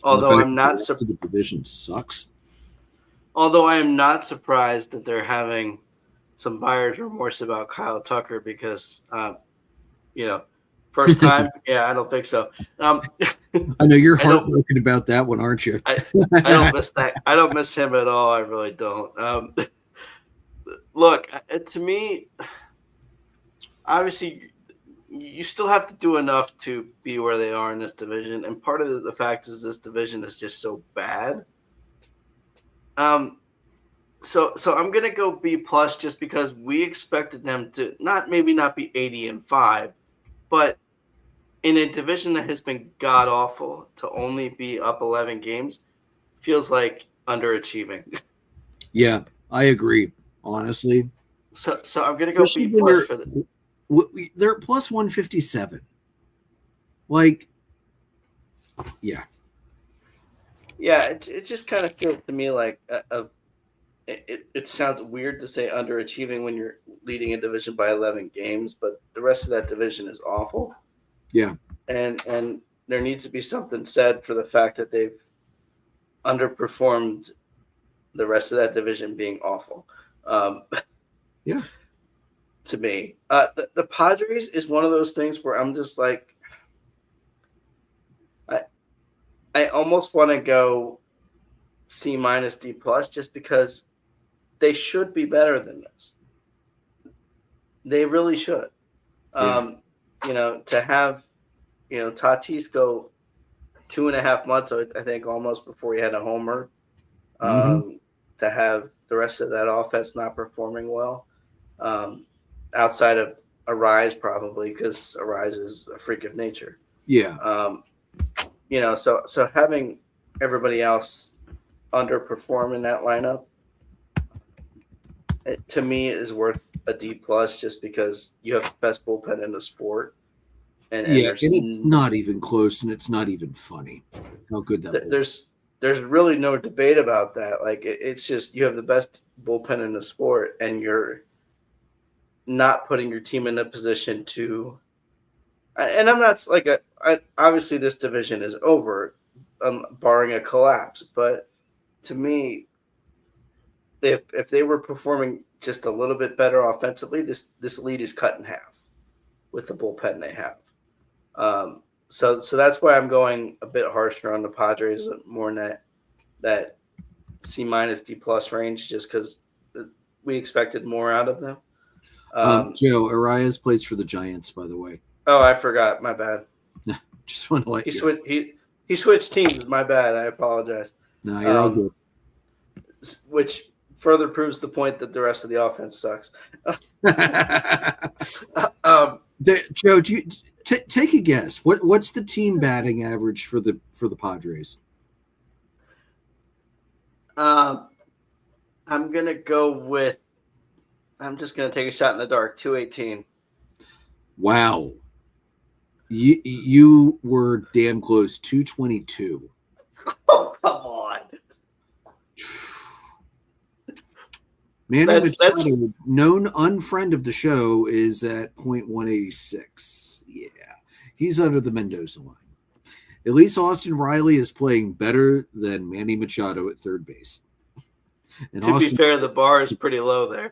Although I'm not the division sucks. Although I am not surprised that they're having some buyer's remorse about Kyle Tucker because, first time, yeah, I don't think so. I know you're heartbroken about that one, aren't you? I don't miss that. I don't miss him at all. I really don't. Look, to me, obviously, you still have to do enough to be where they are in this division, and part of the fact is this division is just so bad. So I'm gonna go B plus just because we expected them to maybe not be 80-5, but in a division that has been god awful to only be up 11 games feels like underachieving. Yeah, I agree. Honestly. So I'm gonna go B plus for the. They're plus 157. Like, yeah. Yeah, it just kind of feels to me like it sounds weird to say underachieving when you're leading a division by 11 games, but the rest of that division is awful. Yeah. And there needs to be something said for the fact that they've underperformed the rest of that division being awful. Yeah. To me, the Padres is one of those things where I'm just like, I almost want to go C minus D plus just because they should be better than this. They really should. Yeah. To have, Tatis go 2.5 months, I think, almost before he had a homer. To have the rest of that offense not performing well, outside of Arise probably because Arise is a freak of nature. Yeah. So having everybody else underperform in that lineup, to me is worth a D plus just because you have the best bullpen in the sport. And it's not even close, and it's not even funny how good that is. There's really no debate about that. Like it's just you have the best bullpen in the sport, and you're not putting your team in a position to. And I'm not like obviously this division is over, barring a collapse. But to me, if they were performing just a little bit better offensively, this lead is cut in half with the bullpen they have. So that's why I'm going a bit harsher on the Padres, more in that C minus D plus range, just because we expected more out of them. Joe Arias plays for the Giants, by the way. Oh, I forgot. My bad. Just want to let He you know. he switched teams. My bad. I apologize. No, you're all good. Which further proves the point that the rest of the offense sucks. Joe, do you take a guess? What's the team batting average for the Padres? I'm gonna go with. I'm just gonna take a shot in the dark. 218. Wow, you were damn close. 222. Oh, come on. Manny Machado, known unfriend of the show, is at .186. Yeah, he's under the Mendoza line. At least Austin Riley is playing better than Manny Machado at third base. And to be fair, the bar is pretty low there.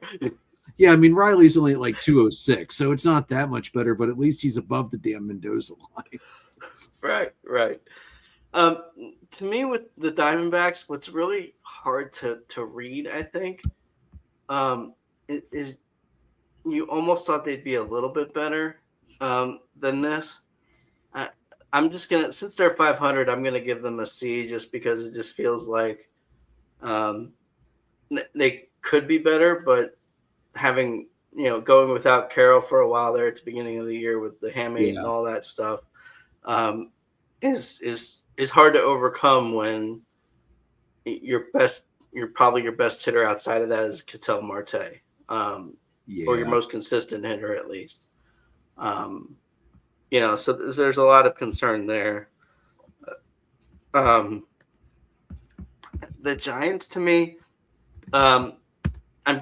Yeah, I mean, Riley's only at like 206, so it's not that much better, but at least he's above the damn Mendoza line. Right. To me, with the Diamondbacks, what's really hard to read, I think, is you almost thought they'd be a little bit better than this. I'm just going to, since they're 500, I'm going to give them a C just because it just feels like they could be better, but having, going without Carroll for a while there at the beginning of the year with the hamate and all that stuff is hard to overcome when you're probably your best hitter outside of that is Ketel Marte, or your most consistent hitter at least. So there's a lot of concern there. The Giants, to me, I'm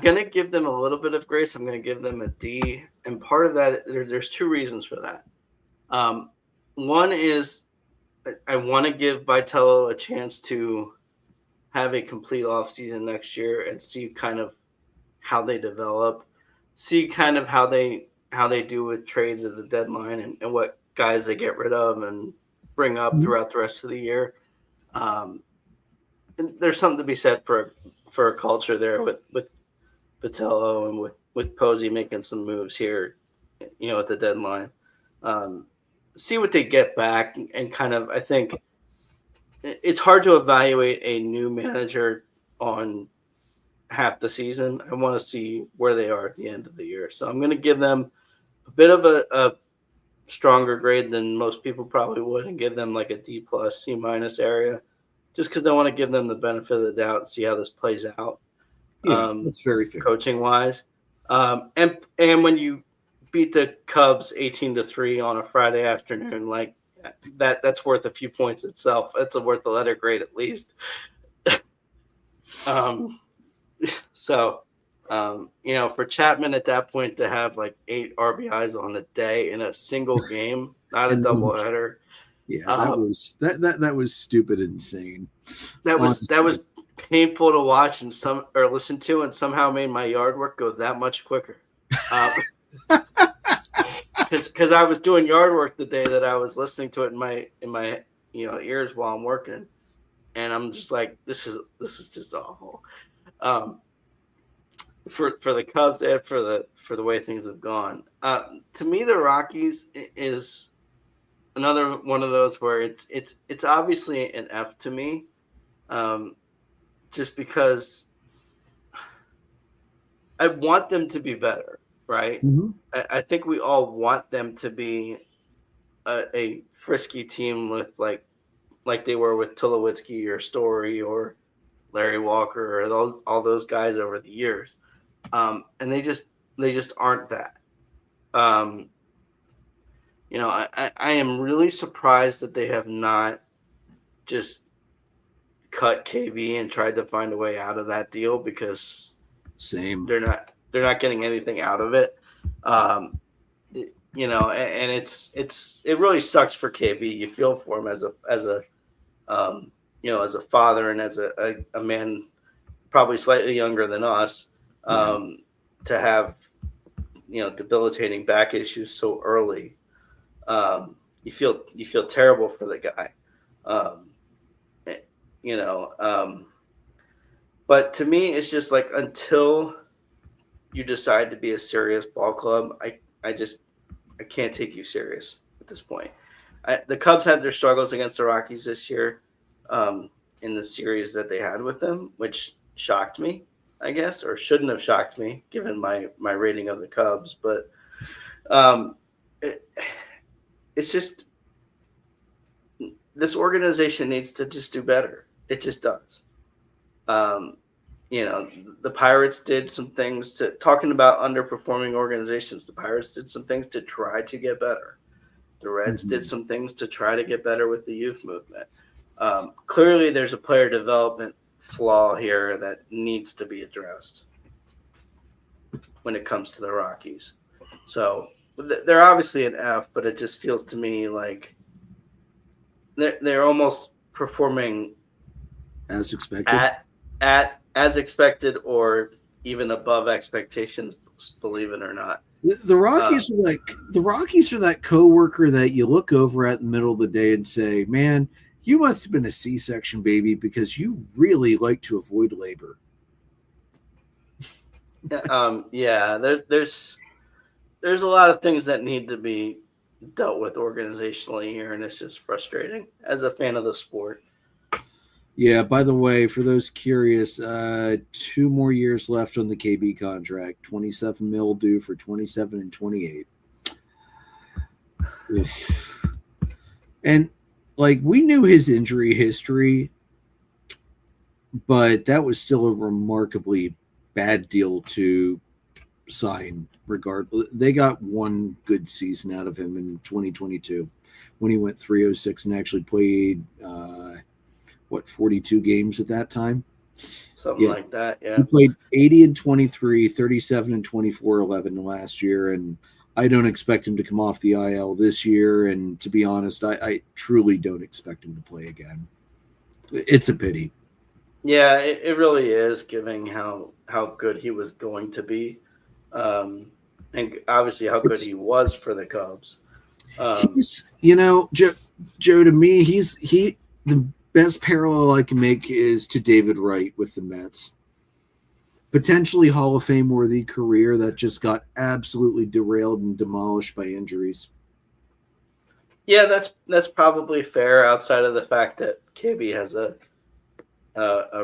going to give them a little bit of grace. I'm going to give them a D. And part of that, there's two reasons for that. One is I want to give Vitello a chance to have a complete offseason next year and see kind of how they develop, see kind of how they do with trades at the deadline and what guys they get rid of and bring up throughout the rest of the year. And there's something to be said for a culture there with Vitello and with Posey making some moves here, at the deadline. See what they get back and kind of, I think it's hard to evaluate a new manager on half the season. I want to see where they are at the end of the year. So I'm going to give them a bit of a stronger grade than most people probably would and give them like a D+, C- area, just because I want to give them the benefit of the doubt and see how this plays out. Yeah, that's very fair. Coaching wise. And when you beat the Cubs 18-3 on a Friday afternoon, like that's worth a few points itself. It's worth a letter grade at least. For Chapman at that point to have like 8 RBIs on a day in a single game, not a doubleheader. Yeah, that was stupid, insane. That was painful to watch and listen to, and somehow made my yard work go that much quicker. Because I was doing yard work the day that I was listening to it in my ears while I'm working, and I'm just like, this is just awful. For the Cubs and for the way things have gone. To me, the Rockies is another one of those where it's obviously an F to me, just because I want them to be better, right? Mm-hmm. I think we all want them to be a frisky team with like they were with Tulowitzki or Story or Larry Walker or all those guys over the years. And they just aren't that. I am really surprised that they have not just cut KB and tried to find a way out of that deal, because they're not getting anything out of it. And it really sucks for KB. You feel for him as a father and as a man probably slightly younger than us. To have, debilitating back issues so early, you feel terrible for the guy, but to me, it's just like until you decide to be a serious ball club, I can't take you serious at this point. The Cubs had their struggles against the Rockies this year, in the series that they had with them, which shocked me, I guess, or shouldn't have shocked me given my rating of the Cubs. But it's just this organization needs to just do better. It just does. The Pirates did some things to talking about underperforming organizations. The Pirates did some things to try to get better. The Reds did some things to try to get better with the youth movement. Clearly, there's a player development flaw here that needs to be addressed when it comes to the Rockies. So they're obviously an F, but it just feels to me like they're almost performing as expected, as expected, or even above expectations. Believe it or not. The Rockies are that coworker that you look over at in the middle of the day and say, "Man, you must have been a C-section baby because you really like to avoid labor." Yeah, there's a lot of things that need to be dealt with organizationally here, and it's just frustrating as a fan of the sport. Yeah, by the way, for those curious, 2 more years left on the KB contract, 27 mil due for 27 and 28. And like, we knew his injury history, but that was still a remarkably bad deal to sign. Regardless, they got one good season out of him in 2022 when he went 306 and actually played 42 games at that time, something like that. Yeah, he played 80 and 23, 37 and 24, 11 last year, and I don't expect him to come off the IL this year. And to be honest, I truly don't expect him to play again. It's a pity. Yeah, it really is, given how good he was going to be, and obviously how good he was for the Cubs. Joe, to me, the best parallel I can make is to David Wright with the Mets. Potentially Hall of Fame worthy career that just got absolutely derailed and demolished by injuries. Yeah, that's probably fair outside of the fact that KB has a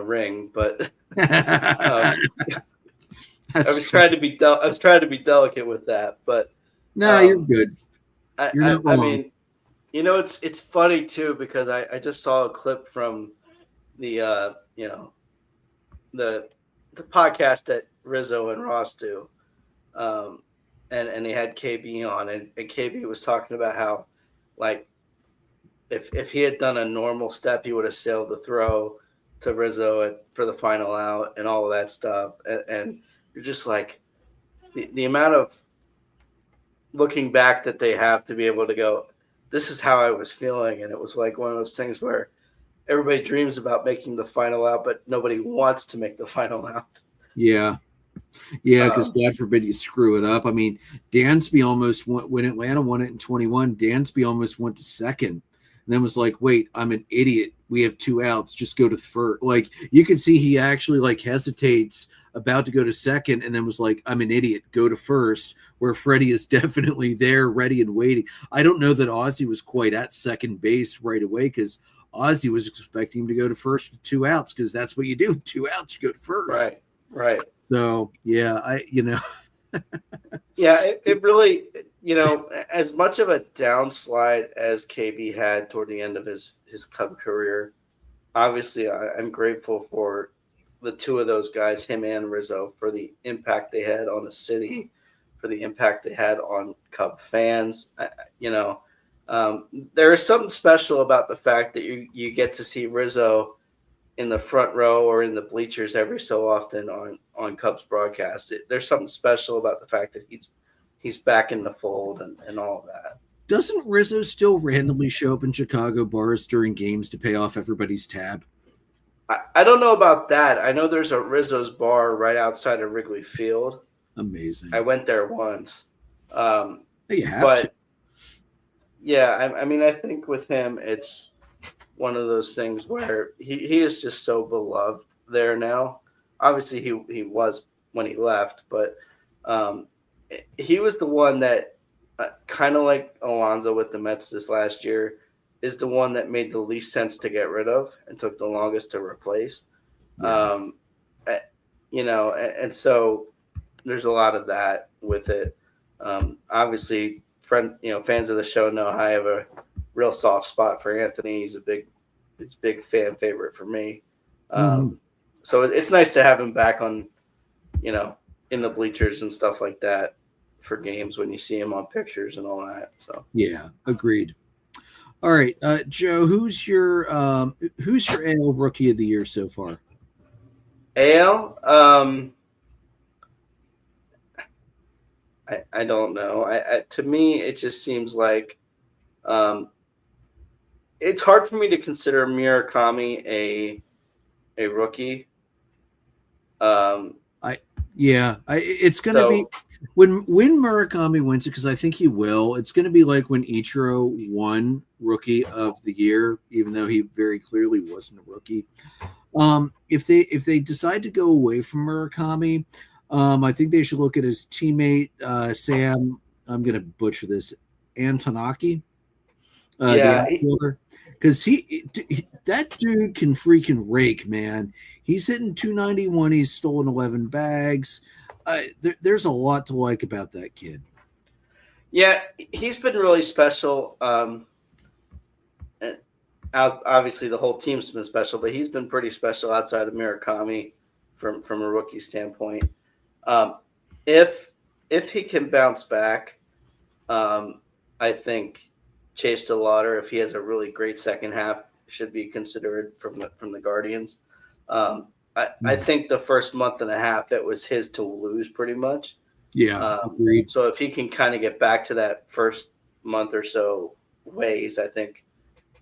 ring, but I was trying to be delicate with that, but no, you're good. You're not wrong. I mean, it's funny too, because I just saw a clip from the the podcast that Rizzo and Ross do, and they had KB on, and KB was talking about how, like, if he had done a normal step, he would have sailed the throw to Rizzo for the final out and all of that stuff, and you're just like, the amount of looking back that they have to be able to go, this is how I was feeling. And it was like one of those things where everybody dreams about making the final out, but nobody wants to make the final out. Yeah. Yeah, because God forbid you screw it up. I mean, Dansby almost went, when Atlanta won it in 21, Dansby almost went to second and then was like, wait, I'm an idiot. We have 2 outs. Just go to first. Like, you can see he actually like hesitates about to go to second and then was like, I'm an idiot. Go to first, where Freddie is definitely there, ready and waiting. I don't know that Ozzie was quite at second base right away, because Ozzie was expecting him to go to first with 2 outs, because that's what you do. 2 outs, you go to first. Right. So, yeah, Yeah, it really, as much of a downslide as KB had toward the end of his Cub career, obviously I'm grateful for the 2 of those guys, him and Rizzo, for the impact they had on the city, for the impact they had on Cub fans. There is something special about the fact that you get to see Rizzo in the front row or in the bleachers every so often on Cubs broadcast. There's something special about the fact that he's back in the fold and all of that. Doesn't Rizzo still randomly show up in Chicago bars during games to pay off everybody's tab? I don't know about that. I know there's a Rizzo's bar right outside of Wrigley Field. Amazing. I went there once. You have to. Yeah, I mean, I think with him, it's one of those things where he is just so beloved there now. Obviously, he was when he left, but Um, he was the one that, kind of like Alonso with the Mets this last year, is the one that made the least sense to get rid of and took the longest to replace. Yeah. Um, eh, and so there's a lot of that with it. Obviously, fans of the show know I have a real soft spot for Anthony. He's a big fan favorite for me. Mhm. So it's nice to have him back on, you know, in the bleachers and stuff like that for games when you see him on pictures and all that. So Yeah, agreed. All right, Joe, who's your AL Rookie of the Year so far? AL, I don't know. To me, it just seems like um, it's hard for me to consider Murakami a rookie. Um, It's going to be so when Murakami wins it, because I think he will. It's going to be like when Ichiro won Rookie of the Year, even though he very clearly wasn't a rookie. If they decide to go away from Murakami, I think they should look at his teammate Sam. I'm going to butcher this, Antonaki, the yeah, outfielder, because that dude can freaking rake, man. He's hitting 291. He's stolen 11 bags. There's a lot to like about that kid. yeah, he's been really special. Obviously, the whole team's been special, but he's been pretty special outside of Murakami from a rookie standpoint. Um, if if he can bounce back, um, I think Chase DeLauder, if he has a really great second half, should be considered from the Guardians. I think the first month and a half it was his to lose pretty much. Yeah, agreed. So if he can kind of get back to that first month or so ways, I think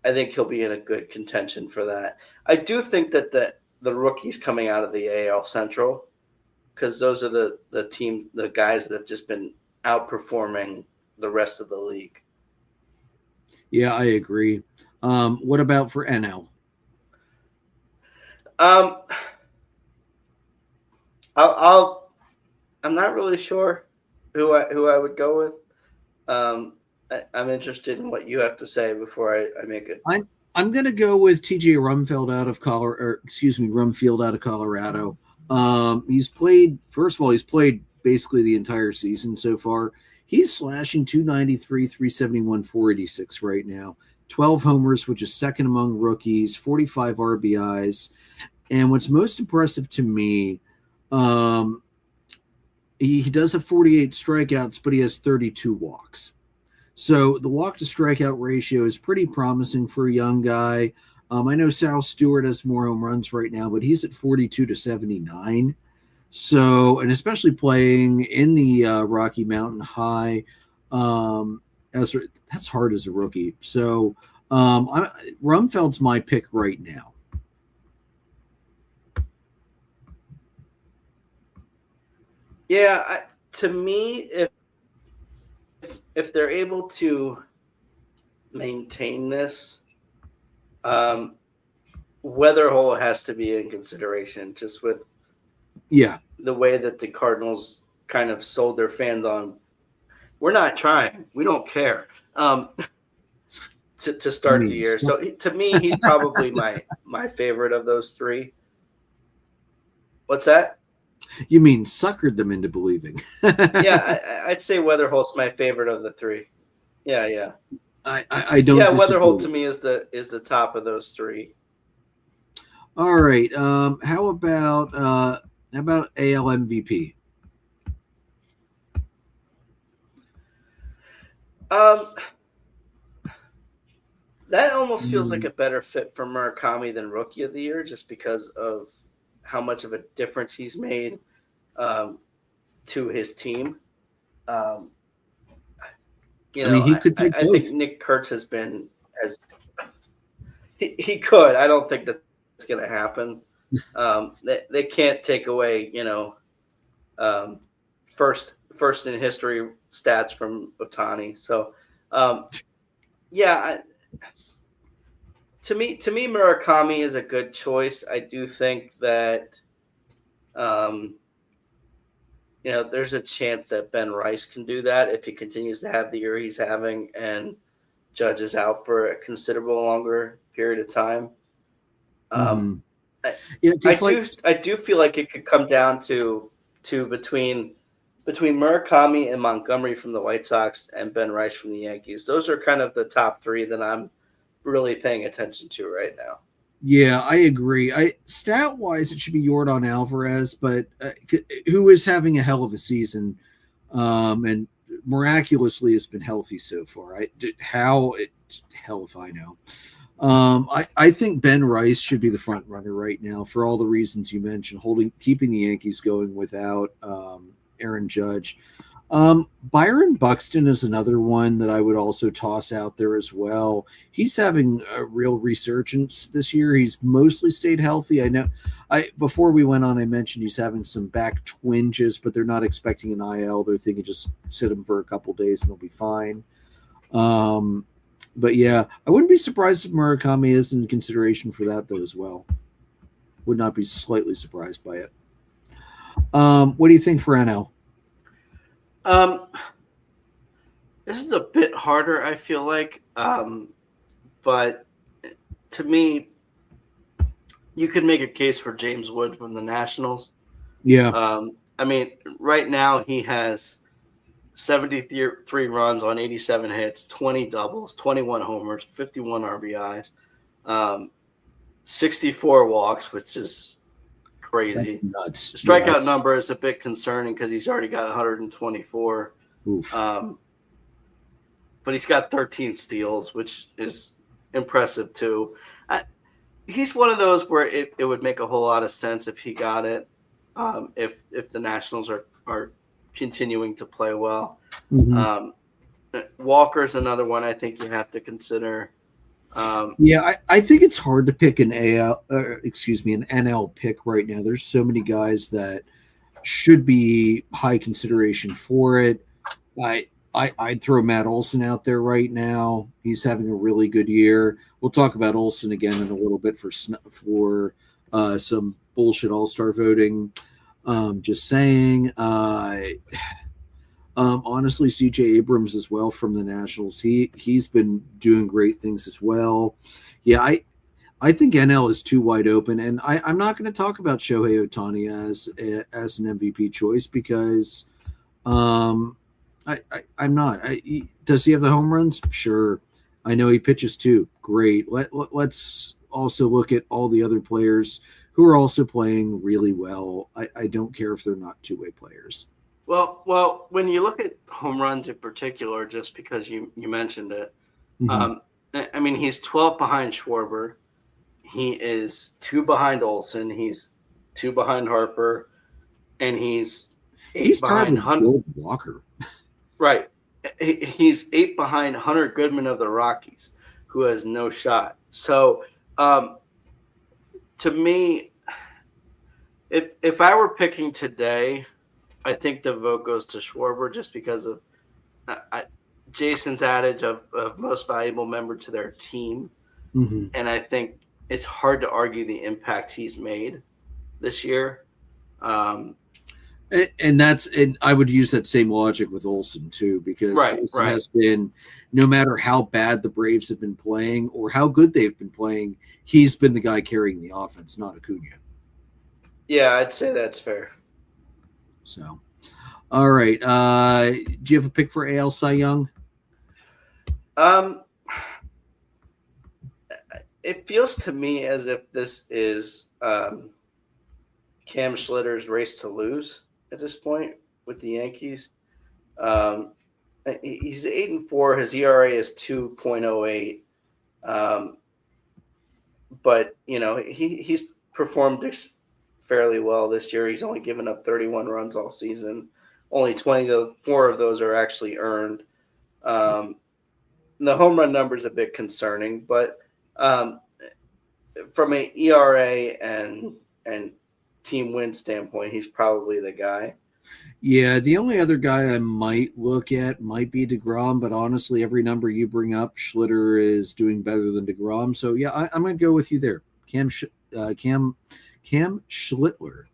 he'll be in a good contention for that. I do think that the rookies coming out of the AL Central, because those are the guys that have just been outperforming the rest of the league. Yeah, I agree. What about for NL? Um, I'll I'm not really sure who I would go with. I'm interested in what you have to say before I make it. I'm gonna go with TJ Rumfield out of Colorado, or excuse me, Rumfield out of Colorado. He's played. First of all, he's played basically the entire season so far. He's slashing 293, 371, 486 right now. 12 homers, which is second among rookies. 45 RBIs, and what's most impressive to me, um, he does have 48 strikeouts, but he has 32 walks. So the walk to strikeout ratio is pretty promising for a young guy. I know Sal Stewart has more home runs right now, but he's at 42 to 79. So, and especially playing in the Rocky Mountain High, as that's hard as a rookie. So, Rumfeld's my pick right now. Yeah, to me, if they're able to maintain this, um, Weatherhole has to be in consideration, just with Yeah, the way that the Cardinals kind of sold their fans on. We're not trying. We don't care. To I start the mean, year. So to me, he's probably my favorite of those three. What's that? you mean suckered them into believing. Yeah, I'd say Weatherholt's my favorite of the three. Yeah, yeah. I don't Yeah, disagree. Weatherholt to me is the top of those three. All right. How about AL MVP? Um, that almost feels like a better fit for Murakami than Rookie of the Year, just because of how much of a difference he's made um, to his team. Um, I mean, he could take I both. think Nick Kurtz has he could. I don't think that's going to happen. They can't take away um, first in history stats from Otani. So yeah, to me Murakami is a good choice. I do think that um, there's a chance that Ben Rice can do that if he continues to have the year he's having and Judge is out for a considerable longer period of time. Mm-hmm. I, Yeah, I because do I do feel like it could come down to between Murakami and Montgomery from the White Sox and Ben Rice from the Yankees. Those are kind of the top three that I'm really paying attention to right now. yeah, I agree. Stat wise, it should be Yordan Alvarez, but who is having a hell of a season, and miraculously has been healthy so far. Hell if I know. I think Ben Rice should be the front runner right now for all the reasons you mentioned, keeping the Yankees going without Aaron Judge. Byron Buxton is another one that I would also toss out there as well. He's having a real resurgence this year. He's mostly stayed healthy. I know. Before we went on, I mentioned he's having some back twinges, but they're not expecting an IL. They're thinking just sit him for a couple days and he'll be fine. But yeah, I wouldn't be surprised if Murakami is in consideration for that though as well. Would not be slightly surprised by it. What do you think for NL? This is a bit harder, I feel like. But to me, you could make a case for James Wood from the Nationals. Yeah. I mean, right now he has 73 runs on 87 hits, 20 doubles, 21 homers, 51 RBIs, 64 walks, which is crazy. That's nuts. The strikeout number is a bit concerning because he's already got 124. Oof. But he's got 13 steals, which is impressive too. He's one of those where it would make a whole lot of sense if he got it, if the Nationals are continuing to play well. Mm-hmm. Walker's another one I think you have to consider. I think it's hard to pick an NL pick right now. There's so many guys that should be high consideration for it. I'd throw Matt Olson out there right now. He's having a really good year. We'll talk about Olson again in a little bit for some bullshit all-star voting. Just saying. Honestly, CJ Abrams as well from the Nationals. He's been doing great things as well. Yeah, I think NL is too wide open, and I'm not going to talk about Shohei Ohtani as an MVP choice because I'm not. Does he have the home runs? Sure. I know he pitches too. Great. Let's also look at all the other players who are also playing really well. I don't care if they're not two-way players. Well, when you look at home runs in particular, just because you mentioned it, Mm-hmm. I mean, he's 12 behind Schwarber. He is 2 behind Olson. He's 2 behind Harper, and he's 8 behind Hunter Walker. Right. He's 8 behind Hunter Goodman of the Rockies, who has no shot. So, to me, if I were picking today, I think the vote goes to Schwarber just because of Jason's adage of most valuable member to their team. Mm-hmm. And I think it's hard to argue the impact he's made this year. And I would use that same logic with Olson too, because Olson has been, no matter how bad the Braves have been playing or how good they've been playing, he's been the guy carrying the offense, not Acuna. Yeah, I'd say that's fair. So, all right. Do you have a pick for AL Cy Young? It feels to me as if this is Cam Schlitter's race to lose at this point with the Yankees. He's 8-4. His ERA is 2.08. But he's performed fairly well this year. He's only given up 31 runs all season. Only 24 of those are actually earned. The home run number is a bit concerning, but from an ERA and team win standpoint, he's probably the guy. Yeah, the only other guy I might look at might be DeGrom, but honestly, every number you bring up, Schlitter is doing better than DeGrom. So yeah, I'm going to go with you there. Cam Schlittler.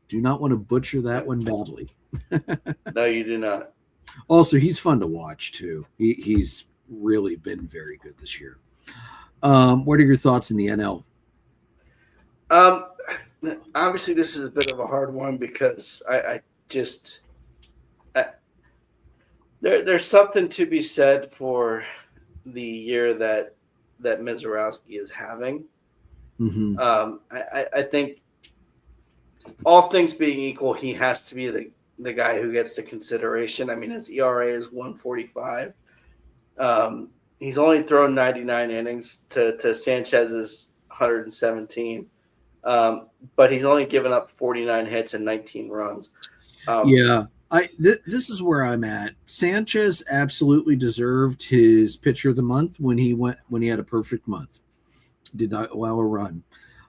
Do not want to butcher that one badly. No, you do not. Also, he's fun to watch too. He's really been very good this year. What are your thoughts in the NL? Um, Obviously, this is a bit of a hard one because I just there's something to be said for the year that Mizorowski is having. Mm-hmm. I think all things being equal, he has to be the guy who gets the consideration. I mean, his ERA is 145. He's only thrown 99 innings to Sanchez's 117. But he's only given up 49 hits and 19 runs. Yeah, this is where I'm at. Sanchez absolutely deserved his pitcher of the month when he had a perfect month. Did not allow a run.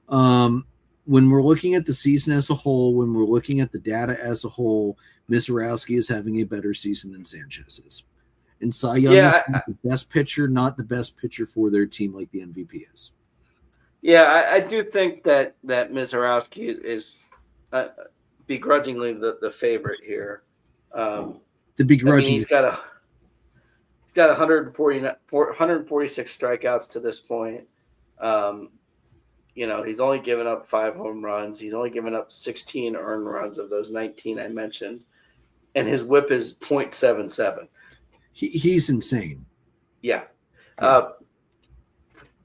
When we're looking at the season as a whole, when we're looking at the data as a whole, Mizorowski is having a better season than Sanchez is. And Cy Young is the best pitcher, not the best pitcher for their team like the MVP is. Yeah, I do think that Mizorowski is begrudgingly the favorite here. The begrudging. He's got 146 strikeouts to this point. He's only given up 5 home runs. He's only given up 16 earned runs of those 19 I mentioned, and his WHIP is .77. He's insane. Yeah.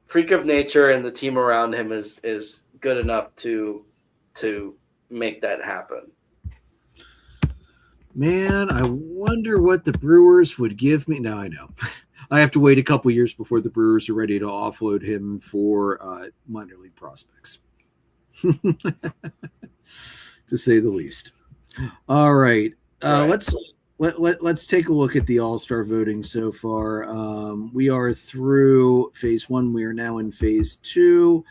Freak of nature, and the team around him is good enough to make that happen. Man, I wonder what the Brewers would give me. Now I know. I have to wait a couple years before the Brewers are ready to offload him for minor league prospects, to say the least. All right, let's take a look at the All-Star voting so far. We are through phase 1. We are now in phase 2.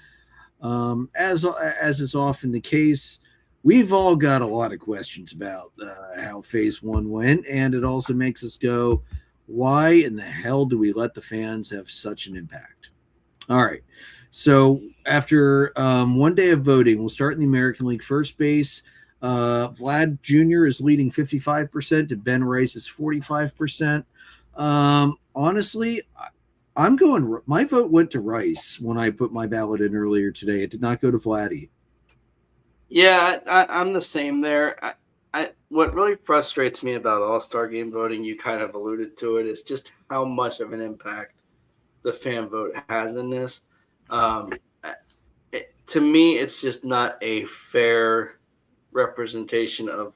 As is often the case, we've all got a lot of questions about how phase 1 went, and it also makes us go, why in the hell do we let the fans have such an impact? All right. So after one day of voting, we'll start in the American League first base. Vlad Jr. is leading 55%, and Ben Rice is 45%. Honestly, my vote went to Rice when I put my ballot in earlier today. It did not go to Vladdy. Yeah, I'm the same there. What really frustrates me about All-Star Game voting, you kind of alluded to it, is just how much of an impact the fan vote has in this. To me, it's just not a fair representation of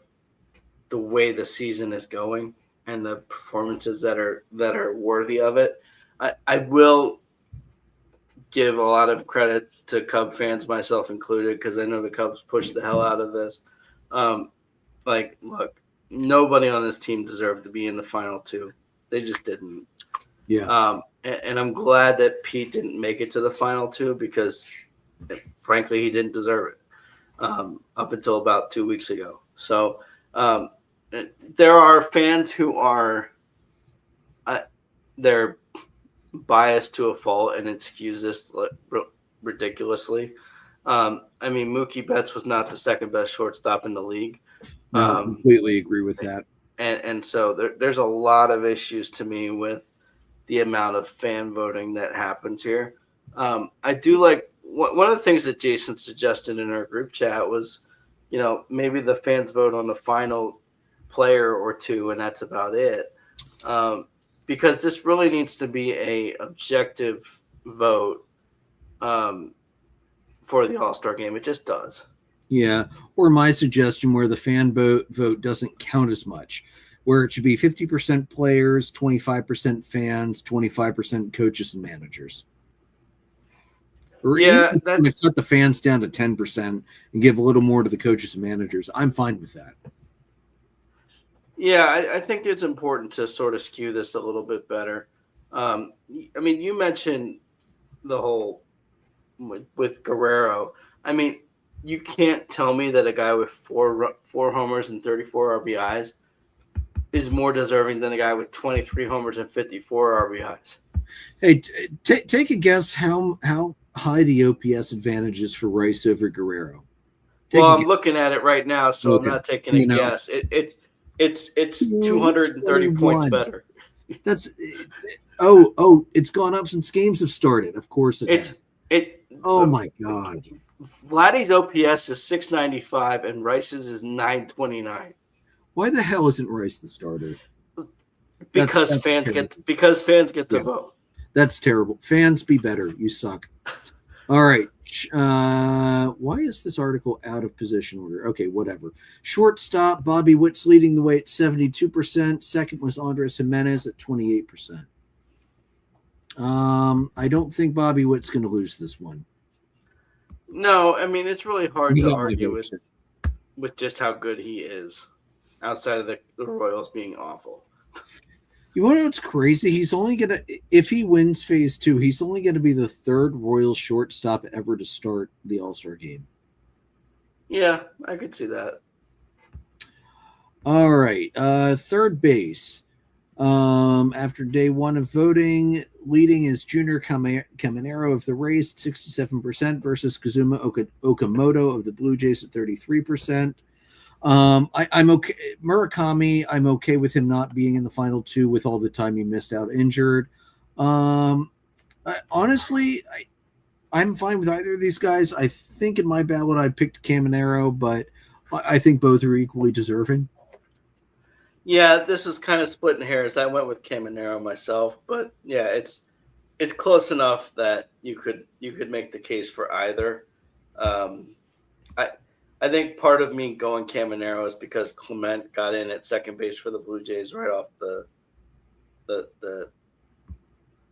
the way the season is going and the performances that are worthy of it. I will give a lot of credit to Cub fans, myself included, because I know the Cubs pushed the hell out of this. Look, nobody on this team deserved to be in the final 2. They just didn't. Yeah. And I'm glad that Pete didn't make it to the final 2 because, frankly, he didn't deserve it up until about 2 weeks ago. So there are fans who are they're biased to a fault, and it skews this ridiculously. Mookie Betts was not the second best shortstop in the league. No, I completely agree with that. And so there's a lot of issues to me with the amount of fan voting that happens here. I do like one of the things that Jason suggested in our group chat was, maybe the fans vote on the final player or 2, and that's about it. Because this really needs to be a objective vote for the All-Star Game. It just does. Yeah, or my suggestion where the fan vote doesn't count as much, where it should be 50% players, 25% fans, 25% coaches and managers. Or yeah, that's cut the fans down to 10% and give a little more to the coaches and managers. I'm fine with that. Yeah, I think it's important to sort of skew this a little bit better. You mentioned the whole with Guerrero. You can't tell me that a guy with four homers and 34 RBIs is more deserving than a guy with 23 homers and 54 RBIs. Hey, take a guess how high the OPS advantage is for Rice over Guerrero. I'm looking at it right now, so okay. I'm not taking a guess. It's 230 points 21. better. That's it's gone up since games have started. Of course it has. Oh my god. Vladdy's OPS is 695 and Rice's is 929. Why the hell isn't Rice the starter? Because fans get to vote. That's terrible. Fans, be better. You suck. All right. Why is this article out of position order? Okay, whatever. Shortstop, Bobby Witt's leading the way at 72%. Second was Andres Jimenez at 28%. I don't think Bobby Witt's going to lose this one. No, I mean, it's really hard to argue with just how good he is outside of the Royals being awful. You want to know what's crazy? He's only going to, if he wins phase 2, he's only going to be the third Royals shortstop ever to start the All-Star game. Yeah, I could see that. All right. Third base. After day one of voting, leading is Junior Caminero of the Rays at 67% versus Kazuma Okamoto of the Blue Jays at 33%. I'm okay. Murakami, I'm okay with him not being in the final two with all the time he missed out injured. Honestly, I'm fine with either of these guys. I think in my ballot I picked Caminero, but I think both are equally deserving. Yeah, this is kind of splitting hairs. I went with Caminero myself, but yeah, it's close enough that you could make the case for either. I think part of me going Caminero is because Clement got in at second base for the Blue Jays right off the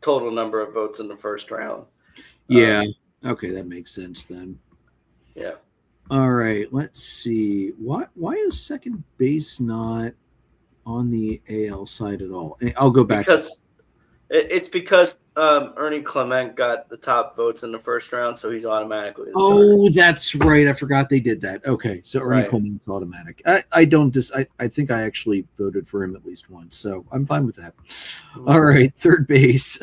total number of votes in the first round. Yeah. Okay, that makes sense then. Yeah. All right. Let's see. Why is second base not on the AL side at all? I'll go back. Because Ernie Clement got the top votes in the first round, so he's automatically the starter. That's right. I forgot they did that. Okay, so Ernie Clement's automatic. I think I actually voted for him at least once, so I'm fine with that. All right, third base.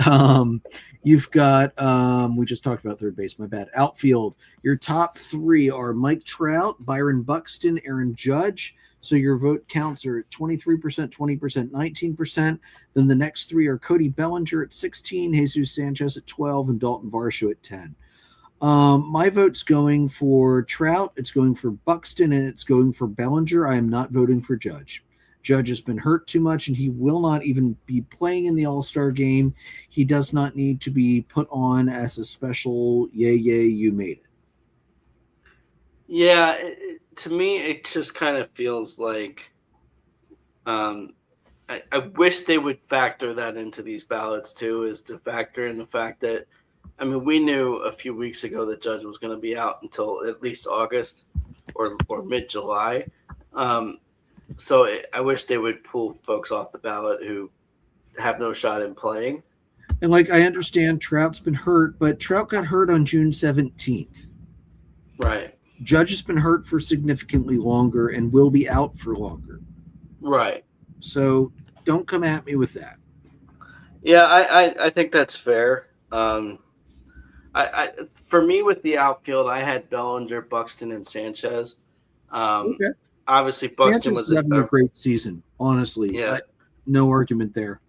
You've got we just talked about third base. My bad. Outfield. Your top three are Mike Trout, Byron Buxton, Aaron Judge. So your vote counts are 23%, 20%, 19%. Then the next three are Cody Bellinger at 16, Jesus Sanchez at 12, and Dalton Varsho at 10. My vote's going for Trout, it's going for Buxton, and it's going for Bellinger. I am not voting for Judge. Judge has been hurt too much, and he will not even be playing in the All-Star game. He does not need to be put on as a special, yay, you made it. Yeah, to me, it just kind of feels like I wish they would factor that into these ballots too, is to factor in the fact that, I mean, we knew a few weeks ago that Judge was going to be out until at least August or mid-July. So I wish they would pull folks off the ballot who have no shot in playing. And I understand Trout's been hurt, but Trout got hurt on June 17th. Right. Judge has been hurt for significantly longer and will be out for longer. Right. So don't come at me with that. Yeah, I think that's fair. For me with the outfield, I had Bellinger, Buxton, and Sanchez. Okay. Obviously, Buxton was having a great season. Honestly, yeah, no argument there.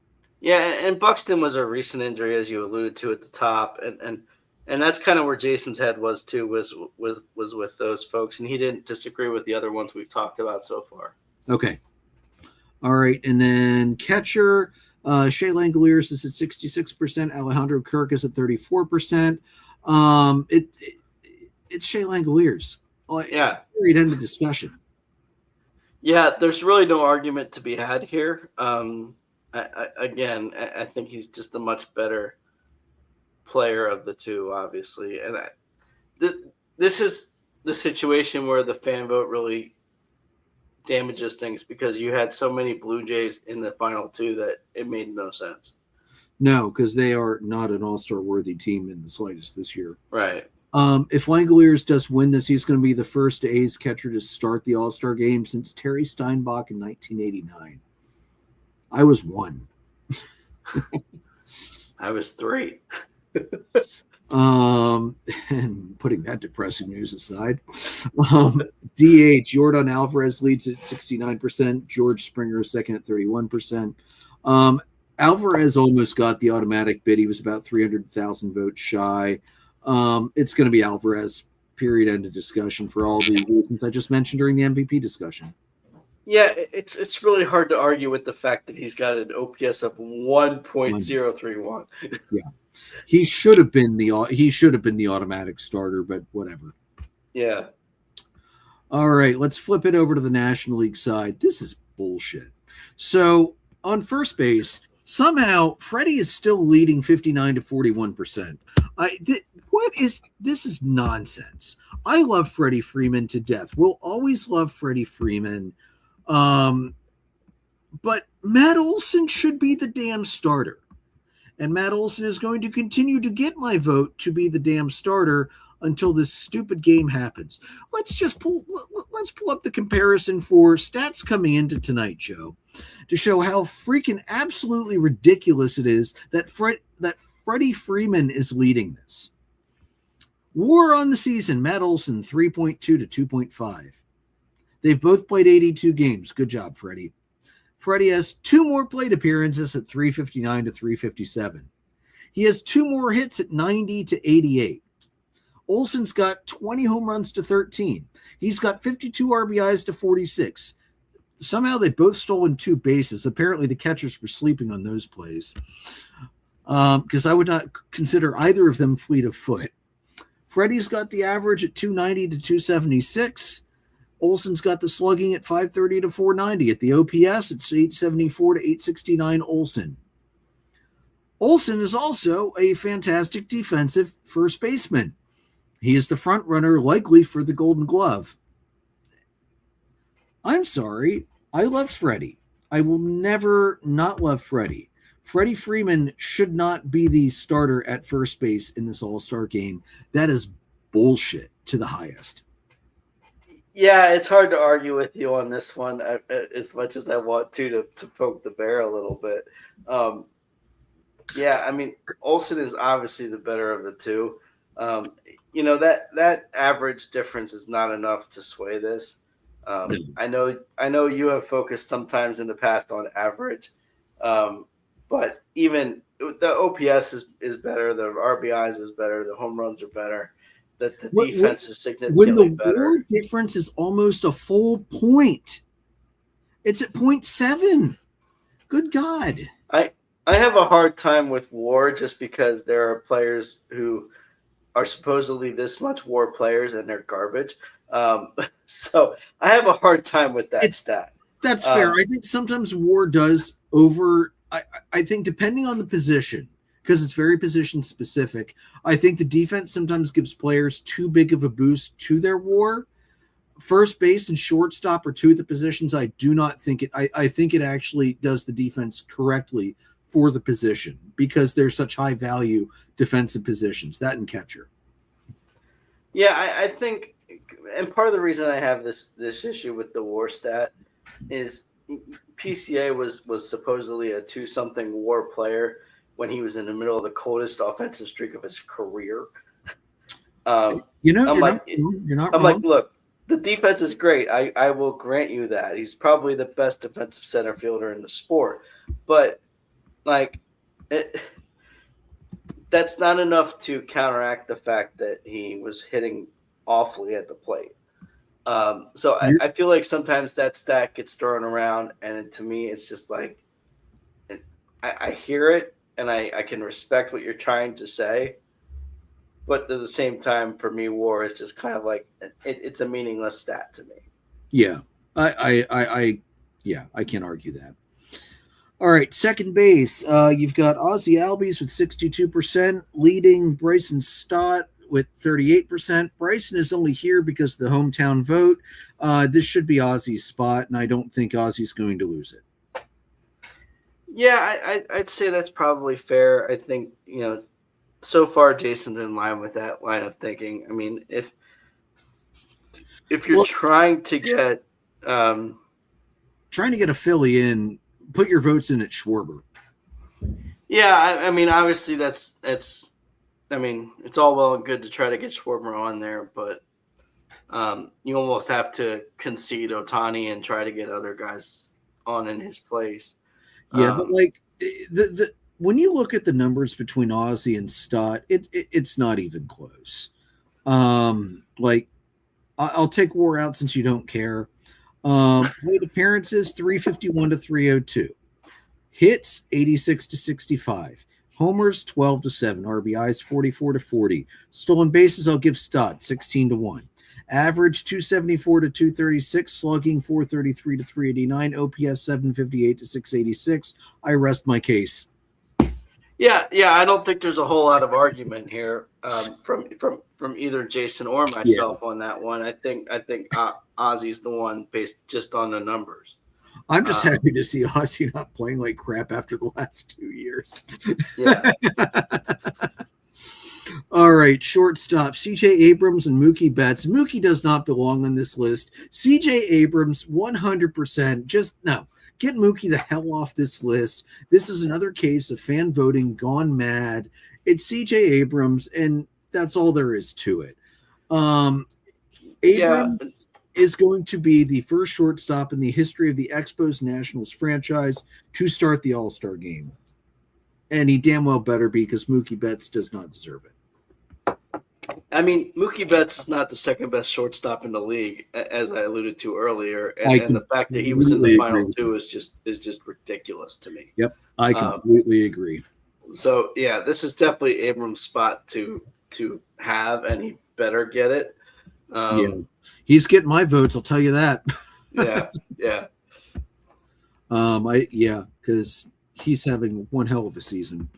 Yeah, and Buxton was a recent injury, as you alluded to at the top, and that's kind of where Jason's head was too, was with those folks, and he didn't disagree with the other ones we've talked about so far. Okay. All right, and then catcher, Shea Langoliers is at 66%. Alejandro Kirk is at 34%. It's Shea Langoliers. Yeah. Period, end of discussion. Yeah, there's really no argument to be had here. I think he's just a much better player of the two, obviously. And this is the situation where the fan vote really damages things, because you had so many Blue Jays in the final two that it made no sense. No, because they are not an all-star worthy team in the slightest this year. Right. If Langoliers does win this, he's going to be the first A's catcher to start the all-star game since Terry Steinbach in 1989. I was 1. I was 3. And putting that depressing news aside, DH Jordan Alvarez leads at 69%. George Springer is second at 31%. Alvarez almost got the automatic bid. He was about 300,000 votes shy. It's going to be Alvarez, period, end of discussion for all the reasons I just mentioned during the MVP discussion. Yeah, it's really hard to argue with the fact that he's got an OPS of 1.031. Yeah. He should have been the automatic starter, but whatever. Yeah. All right, let's flip it over to the National League side. This is bullshit. So on first base, somehow Freddie is still leading 59 to 41%. This is nonsense. I love Freddie Freeman to death. We'll always love Freddie Freeman. But Matt Olson should be the damn starter. And Matt Olson is going to continue to get my vote to be the damn starter until this stupid game happens. Let's pull up the comparison for stats coming into tonight, Joe, to show how freaking absolutely ridiculous it is that Freddie Freeman is leading this. WAR on the season, Matt Olson 3.2 to 2.5. They've both played 82 games. Good job, Freddie. Freddie has 2 more plate appearances at 359 to 357. He has 2 more hits at 90 to 88. Olson's got 20 home runs to 13. He's got 52 RBIs to 46. Somehow they both stolen 2 bases. Apparently the catchers were sleeping on those plays, because I would not consider either of them fleet of foot. Freddie's got the average at 290 to 276. Olson's got the slugging at 530 to 490. At the OPS, it's 874 to 869 Olson. Olson is also a fantastic defensive first baseman. He is the front runner likely for the Golden Glove. I'm sorry. I love Freddie. I will never not love Freddie. Freddie Freeman should not be the starter at first base in this All-Star game. That is bullshit to the highest. Yeah, it's hard to argue with you on this one as much as I want to poke the bear a little bit. Yeah, I mean, Olson is obviously the better of the two. That average difference is not enough to sway this. I know you have focused sometimes in the past on average, but even the OPS is better, the RBIs is better, the home runs are better. That the defense is significantly better. When the WAR difference is almost a full point. It's at 0.7. Good God. I have a hard time with WAR just because there are players who are supposedly this much WAR players and they're garbage. So I have a hard time with that stat. That's fair. I think sometimes WAR does over. I think depending on the position, because it's very position specific, I think the defense sometimes gives players too big of a boost to their WAR. First base and shortstop are 2 of the positions I do not think it. I think it actually does the defense correctly for the position because they're such high value defensive positions, that and catcher. Yeah, I think, and part of the reason I have this issue with the WAR stat is PCA was supposedly a 2-something WAR player when he was in the middle of the coldest offensive streak of his career. You're not wrong. Like, look, the defense is great. I will grant you that. He's probably the best defensive center fielder in the sport. But, that's not enough to counteract the fact that he was hitting awfully at the plate. So I feel like sometimes that stat gets thrown around, and to me, it's just like I hear it, and I can respect what you're trying to say, but at the same time, for me, WAR is just kind of like it's a meaningless stat to me. Yeah, I can't argue that. All right, second base. You've got Ozzie Albies with 62%, leading Bryson Stott with 38%. Bryson is only here because of the hometown vote. This should be Ozzie's spot, and I don't think Ozzie's going to lose it. Yeah, I'd say that's probably fair. I think, so far Jason's in line with that line of thinking. I mean, if you're trying to get a Philly in, put your votes in at Schwarber. Yeah, I mean, obviously that's I mean, it's all well and good to try to get Schwarber on there, but you almost have to concede Otani and try to get other guys on in his place. Yeah, but like the when you look at the numbers between Ozzy and Stott, it's not even close. Like I'll take War out since you don't care. Plate appearances 351 to 302. Hits 86 to 65. Homers 12 to 7. RBIs 44 to 40. Stolen bases I'll give Stott 16 to 1. Average 274 to 236. Slugging 433 to 389. OPS 758 to 686. I rest my case. Yeah, I don't think there's a whole lot of argument here from either Jason or myself on that one. I think Ozzy's the one based just on the numbers. I'm just happy to see Ozzy not playing like crap after the last 2 years. Yeah. All right, shortstop, C.J. Abrams and Mookie Betts. Mookie does not belong on this list. C.J. Abrams, 100%. Just no. Get Mookie the hell off this list. This is another case of fan voting gone mad. It's C.J. Abrams, and that's all there is to it. Abrams is going to be the first shortstop in the history of the Expos Nationals franchise to start the All-Star game. And he damn well better be, because Mookie Betts does not deserve it. I mean, Mookie Betts is not the second best shortstop in the league, as I alluded to earlier, and the fact that he was in the final two is just ridiculous to me. Yep, I completely agree. So yeah, this is definitely Abrams' spot to have, and he better get it. He's getting my votes. I'll tell you that. Yeah. Because he's having one hell of a season.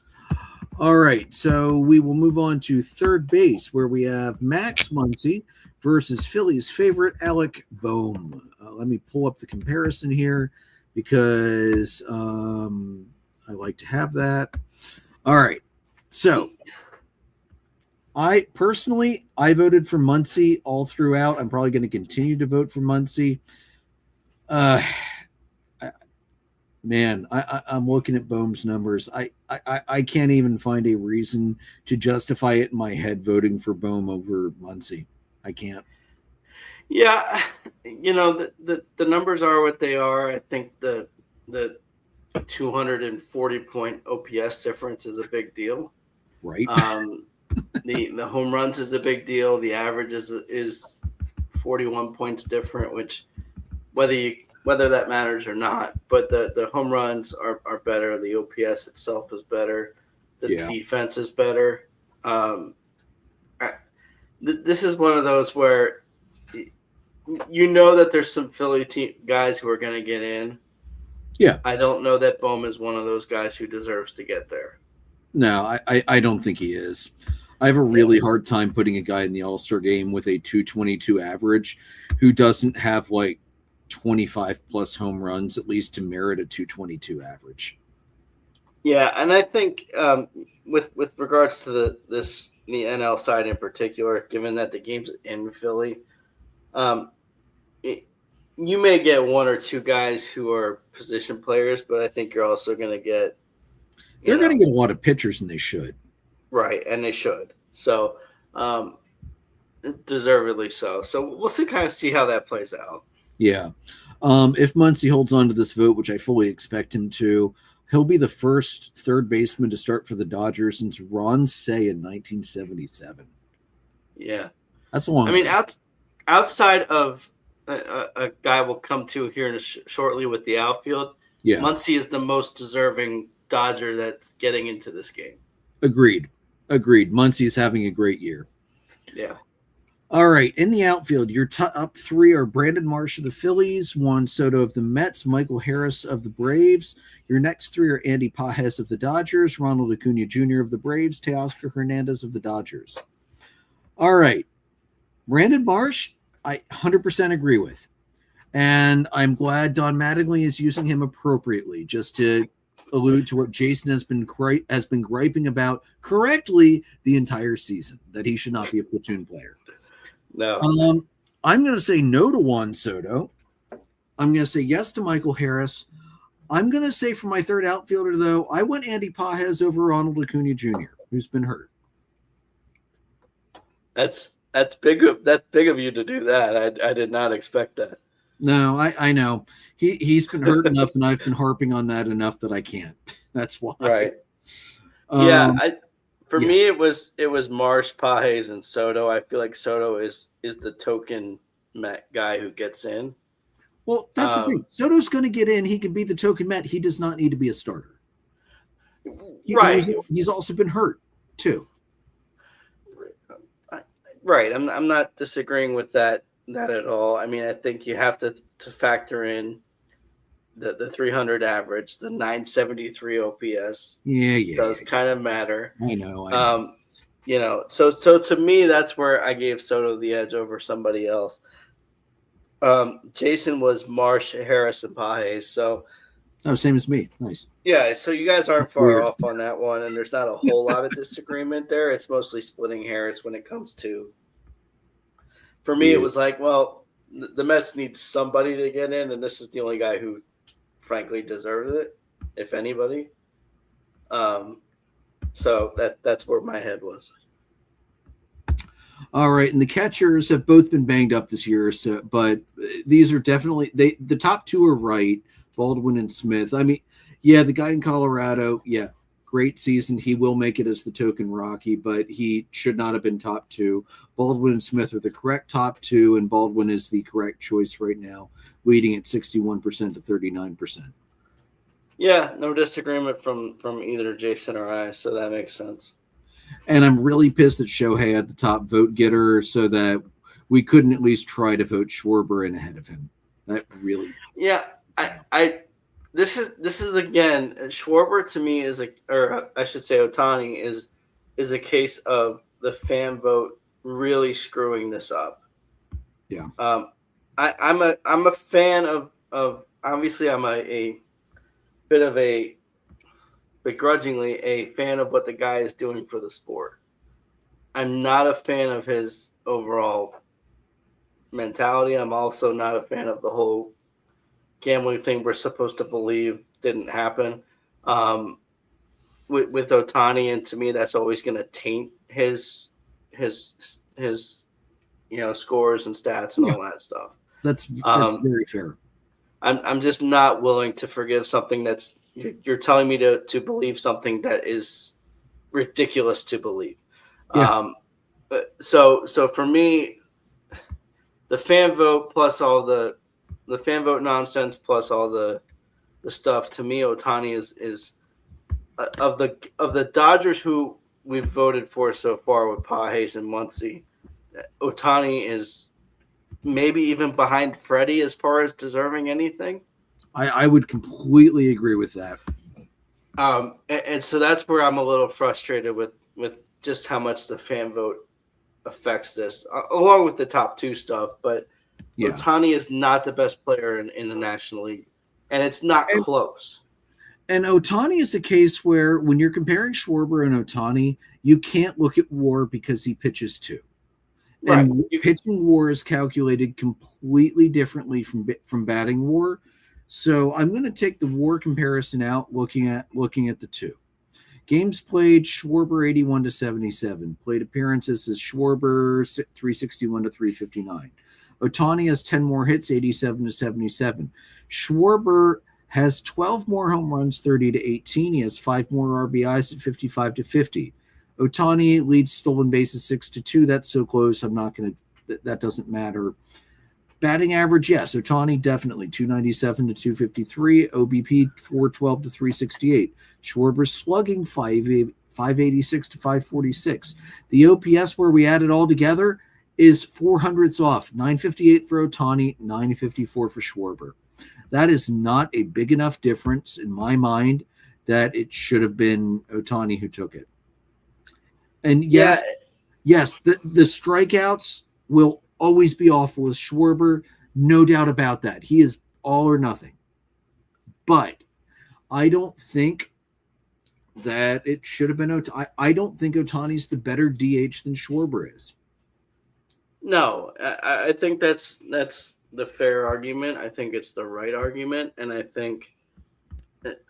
All right, so we will move on to third base, where we have Max Muncy versus Philly's favorite Alec Bohm. Let me pull up the comparison here, because I like to have that. All right, so I voted for Muncy all throughout. I'm probably going to continue to vote for Muncy. Man, I'm looking at Bohm's numbers. I can't even find a reason to justify it in my head voting for Bohm over Muncy. I can't. Yeah, the numbers are what they are. I think the 240 point OPS difference is a big deal. Right. The home runs is a big deal. The average is 41 points different, which whether that matters or not, but the home runs are better. The OPS itself is better. The defense is better. This is one of those where that there's some Philly team guys who are going to get in. Yeah. I don't know that Bohm is one of those guys who deserves to get there. No, I don't think he is. I have a really hard time putting a guy in the All-Star game with a 222 average who doesn't have like 25 plus home runs at least to merit a 222 average. Yeah, and I think with regards to the NL side in particular, given that the game's in Philly, you may get one or two guys who are position players, but I think you're also going to get they're going to get a lot of pitchers, and they should. Right, and they should. So, deservedly so. So we'll see how that plays out. Yeah. If Muncy holds on to this vote, which I fully expect him to, he'll be the first third baseman to start for the Dodgers since Ron Say in 1977. Yeah. That's a long time. I mean, outside of a guy we'll come to here shortly with the outfield, Muncy is the most deserving Dodger that's getting into this game. Agreed. Muncy is having a great year. Yeah. All right, in the outfield, your top three are Brandon Marsh of the Phillies, Juan Soto of the Mets, Michael Harris of the Braves. Your next three are Andy Pages of the Dodgers, Ronald Acuna Jr. of the Braves, Teoscar Hernandez of the Dodgers. All right, Brandon Marsh, I 100% agree with. And I'm glad Don Mattingly is using him appropriately, just to allude to what Jason has been griping about correctly the entire season, that he should not be a platoon player. No. I'm going to say no to Juan Soto. I'm going to say yes to Michael Harris. I'm going to say for my third outfielder, though, I went Andy Pages over Ronald Acuna Jr., who's been hurt. That's big. That's big of you to do that. I did not expect that. No, I know he's been hurt enough, and I've been harping on that enough that I can't. That's why. Right. Yeah. Um, For yeah. me, it was Marsh, Pages, and Soto. I feel like Soto is the token Met guy who gets in. Well, that's the thing. Soto's going to get in. He can be the token Met. He does not need to be a starter. Right. He's also been hurt too. Right. I'm not disagreeing with that at all. I mean, I think you have to factor in the 300 average, the 973 OPS. Yeah. Does kind of matter. I know. You know, so to me, that's where I gave Soto the edge over somebody else. Jason was Marsh, Harris, and Pages. So, same as me. Nice. Yeah, so you guys aren't far off on that one, and there's not a whole lot of disagreement there. It's mostly splitting hairs when it comes to. For me, it was like, well, the Mets need somebody to get in, and this is the only guy who, frankly, deserves it, if anybody. So that's where my head was. All right, and the catchers have both been banged up this year, but these are definitely the top two are right, Baldwin and Smith. I mean, yeah, the guy in Colorado, yeah, great season. He will make it as the token Rocky, but he should not have been top two. Baldwin and Smith are the correct top two, and Baldwin is the correct choice right now, leading at 61% to 39%. Yeah, no disagreement from either Jason or I, so that makes sense. And I'm really pissed that Shohei had the top vote getter so that we couldn't at least try to vote Schwarber in ahead of him. That really. Yeah, this is again, Schwarber to me is or I should say Ohtani is a case of the fan vote really screwing this up. Yeah. I'm a fan of obviously I'm a bit of a begrudgingly a fan of what the guy is doing for the sport. I'm not a fan of his overall mentality. I'm also not a fan of the whole gambling thing we're supposed to believe didn't happen. With Ohtani, and to me, that's always going to taint his scores and stats and all that stuff. That's very fair. I'm just not willing to forgive something that's you're telling me to believe something that is ridiculous to believe. Yeah. So for me, the fan vote plus all the fan vote nonsense plus all the stuff, to me, Ohtani is of the Dodgers who we've voted for so far with Pages and Muncy. Ohtani is maybe even behind Freddie as far as deserving anything. I would completely agree with that. And so that's where I'm a little frustrated with just how much the fan vote affects this, along with the top two stuff. But Ohtani is not the best player in the National League, and it's not close. And Ohtani is a case where when you're comparing Schwarber and Ohtani, you can't look at WAR because he pitches too. Right. And pitching WAR is calculated completely differently from batting WAR. So I'm going to take the WAR comparison out, looking at the two. Games played, Schwarber 81 to 77. Plate appearances is Schwarber 361 to 359. Ohtani has 10 more hits, 87 to 77. Schwarber has 12 more home runs, 30 to 18. He has 5 more RBIs at 55 to 50. Ohtani leads stolen bases 6 to 2. That's so close. I'm not going to. That doesn't matter. Batting average, yes. Ohtani definitely 297 to 253. OBP 412 to 368. Schwarber slugging 586 to 546. The OPS where we add it all together is 400ths off. 958 for Ohtani, 954 for Schwarber. That is not a big enough difference in my mind that it should have been Ohtani who took it. And yes, the strikeouts will always be awful with Schwarber. No doubt about that. He is all or nothing. But I don't think that it should have been Ohtani. I don't think Ohtani's the better DH than Schwarber is. No, I think that's the fair argument. I think it's the right argument. And I think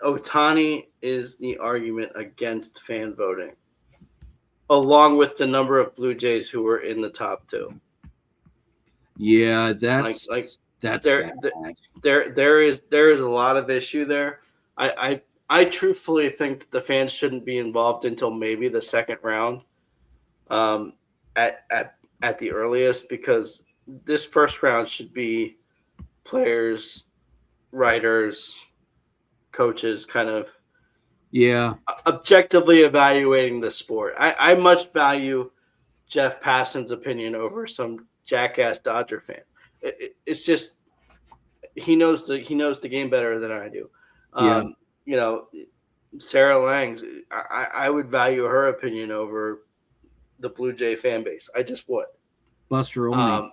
Ohtani is the argument against fan voting. along with the number of Blue Jays who were in the top 2. Yeah, that's there bad. there is a lot of issue there. I truthfully think that the fans shouldn't be involved until maybe the second round, at the earliest, because this first round should be players, writers, coaches, kind of objectively evaluating the sport. I much value Jeff Passan's opinion over some jackass Dodger fan. It's just he knows the game better than I do. You know, Sarah Lang's. I would value her opinion over the Blue Jay fan base. I just would. Buster only.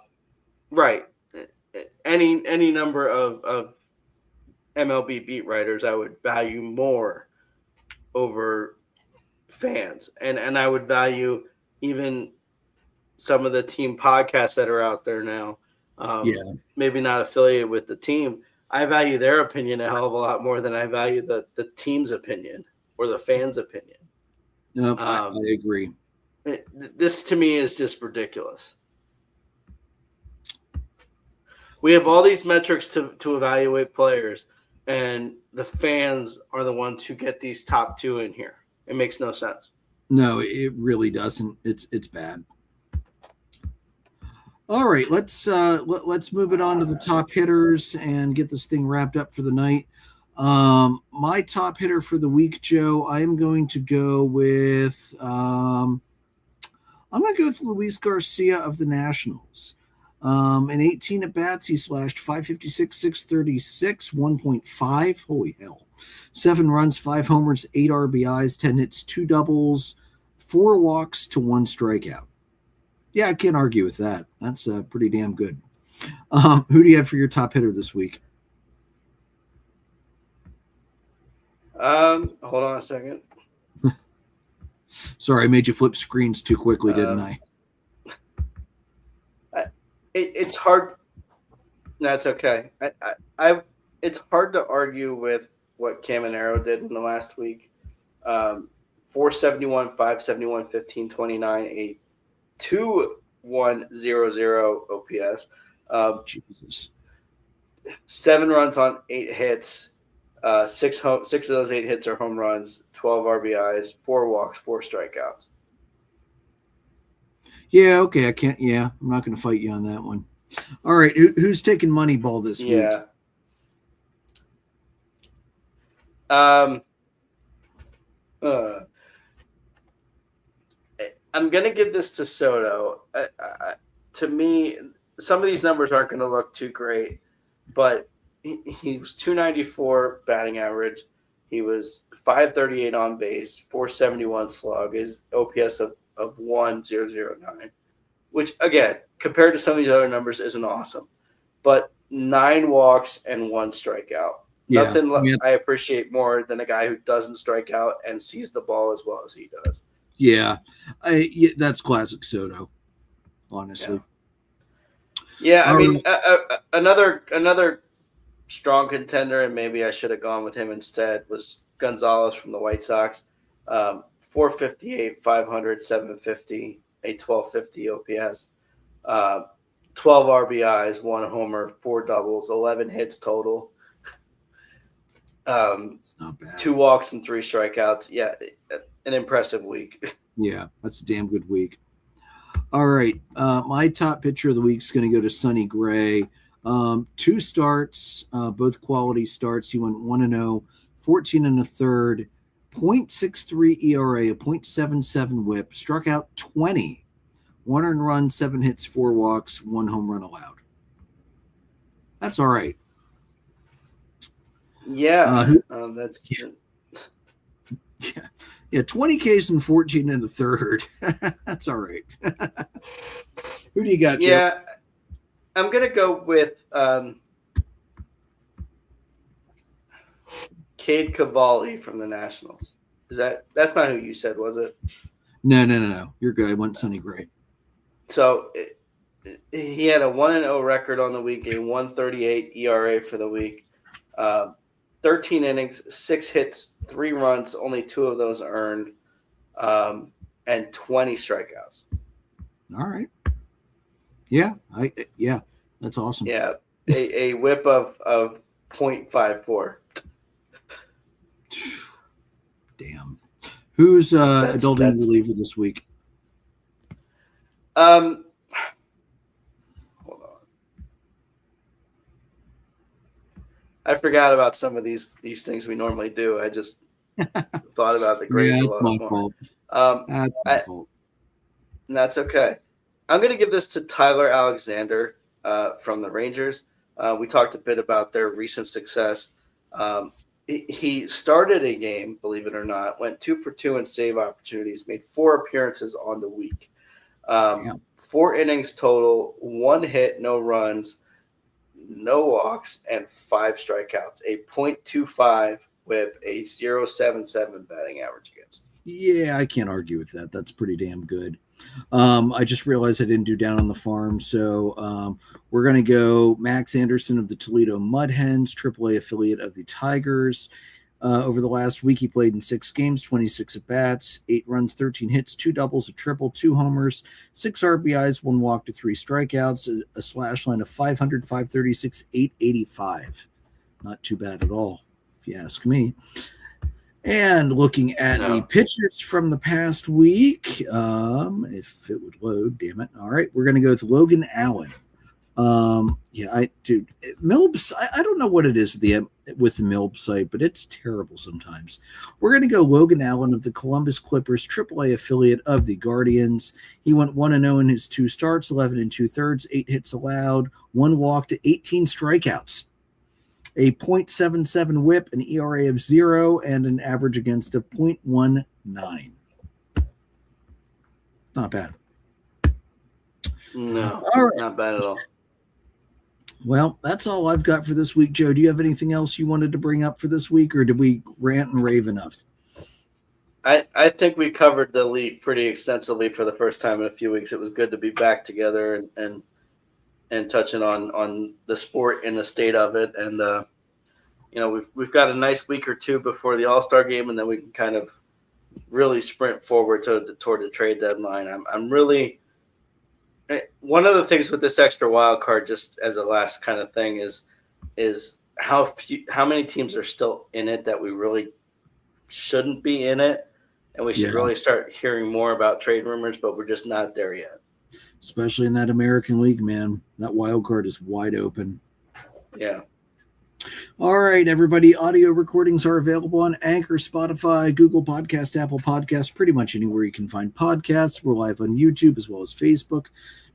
Right. Any number of MLB beat writers I would value more over fans, and I would value even some of the team podcasts that are out there now. Maybe not affiliated with the team. I value their opinion a hell of a lot more than I value the team's opinion or the fans' opinion. No, I agree. This to me is just ridiculous. We have all these metrics to evaluate players, and the fans are the ones who get these top 2 in here. It makes no sense. No, it really doesn't. It's bad. All right, let's move it on to the top hitters and get this thing wrapped up for the night. My top hitter for the week, Joe, I am going to go with Luis Garcia of the Nationals. In 18 at bats, he slashed 556, 636, 1.5. Holy hell! 7 runs, 5 homers, 8 RBIs, 10 hits, 2 doubles, 4 walks to 1 strikeout. Yeah, I can't argue with that. That's pretty damn good. Who do you have for your top hitter this week? Hold on a second. Sorry, I made you flip screens too quickly, didn't I? It's hard. That's okay. It's hard to argue with what Caminero did in the last week. 471, 571, 15, 29, 8, 2-1-0-0 OPS. Jesus. 7 runs on 8 hits. 6 of those 8 hits are home runs. 12 RBIs, 4 walks, 4 strikeouts. Yeah, okay. I'm not going to fight you on that one. All right, who's taking Moneyball this week? Yeah. I'm going to give this to Soto. To me, some of these numbers aren't going to look too great, but he was 294 batting average. He was 538 on base, 471 slug. His OPS of 1.009, which, again, compared to some of these other numbers, isn't awesome. But 9 walks and 1 strikeout. Yeah, Nothing I appreciate more than a guy who doesn't strike out and sees the ball as well as he does. Yeah, that's classic Soto, honestly. Yeah, I mean, another strong contender, and maybe I should have gone with him instead, was Gonzalez from the White Sox. 458, 500, 750, a 1250 OPS. 12 RBIs, 1 homer, 4 doubles, 11 hits total. Not bad. 2 walks and 3 strikeouts. Yeah, an impressive week. Yeah, that's a damn good week. All right, my top pitcher of the week is going to go to Sonny Gray. 2 starts, both quality starts. He went 1-0, 14 1/3, 0.63 ERA, a 0.77 WHIP, struck out 20, 1 earned run, 7 hits, 4 walks, 1 home run allowed. That's all right. Yeah, that's yeah. 20 Ks and 14 1/3. That's all right. Who do you got? Yeah, Joe? I'm gonna go with Cade Cavalli from the Nationals. That's not who you said, was it? No. You're good. I went Sonny Gray. So he had a 1-0 record on the week, a 1.38 ERA for the week. 13 innings, 6 hits, 3 runs, only 2 of those earned. and 20 strikeouts. All right. Yeah, that's awesome. Yeah, a whip of 0.54. Damn. Who's adulting reliever this week? Hold on. I forgot about some of these things we normally do. I just thought about the grades a lot more. Fault. That's my fault. That's okay. I'm going to give this to Tyler Alexander from the Rangers. We talked a bit about their recent success. He started a game, believe it or not, went 2 for 2 in save opportunities, made 4 appearances on the week. 4 innings total, 1 hit, no runs, no walks, and 5 strikeouts. A .25 whip, a .077 batting average against. Yeah, I can't argue with that. That's pretty damn good. I just realized I didn't do down on the farm, so we're going to go Max Anderson of the Toledo Mud Hens, AAA affiliate of the Tigers. Over the last week, he played in 6 games, 26 at-bats, 8 runs, 13 hits, 2 doubles, a triple, 2 homers, 6 RBIs, 1 walk to 3 strikeouts, a slash line of 500, 536, 885. Not too bad at all, if you ask me. And looking at the pitchers from the past week, if it would load, damn it. All right, we're going to go with Logan Allen. Milb, I don't know what it is with the Milb site, but it's terrible sometimes. We're going to go Logan Allen of the Columbus Clippers, AAA affiliate of the Guardians. He went 1-0 in his 2 starts, 11 2/3, 8 hits allowed, 1 walk to 18 strikeouts. A .77 whip, an ERA of 0, and an average against of .19. Not bad. No, not bad at all. Well, that's all I've got for this week. Joe, do you have anything else you wanted to bring up for this week, or did we rant and rave enough? I think we covered the league pretty extensively for the first time in a few weeks. It was good to be back together and touching on the sport and the state of it. And, we've got a nice week or two before the All-Star game, and then we can kind of really sprint forward toward the trade deadline. I'm really – one of the things with this extra wild card, just as a last kind of thing, is how many teams are still in it that we really shouldn't be in it, and we should really start hearing more about trade rumors, but we're just not there yet. Especially in that American League, man. That wild card is wide open. Yeah. All right, everybody. Audio recordings are available on Anchor, Spotify, Google Podcast, Apple Podcasts, pretty much anywhere you can find podcasts. We're live on YouTube as well as Facebook.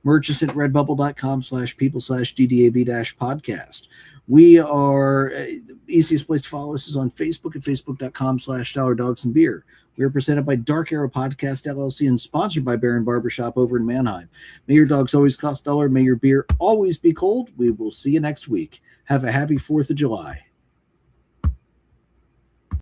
Merch us at redbubble.com/people/DDAB-podcast. We are the easiest place to follow us is on Facebook at facebook.com/$dogsandbeer. We are presented by Dark Arrow Podcast LLC and sponsored by Baron Barbershop over in Mannheim. May your dogs always cost $1. May your beer always be cold. We will see you next week. Have a happy 4th of July.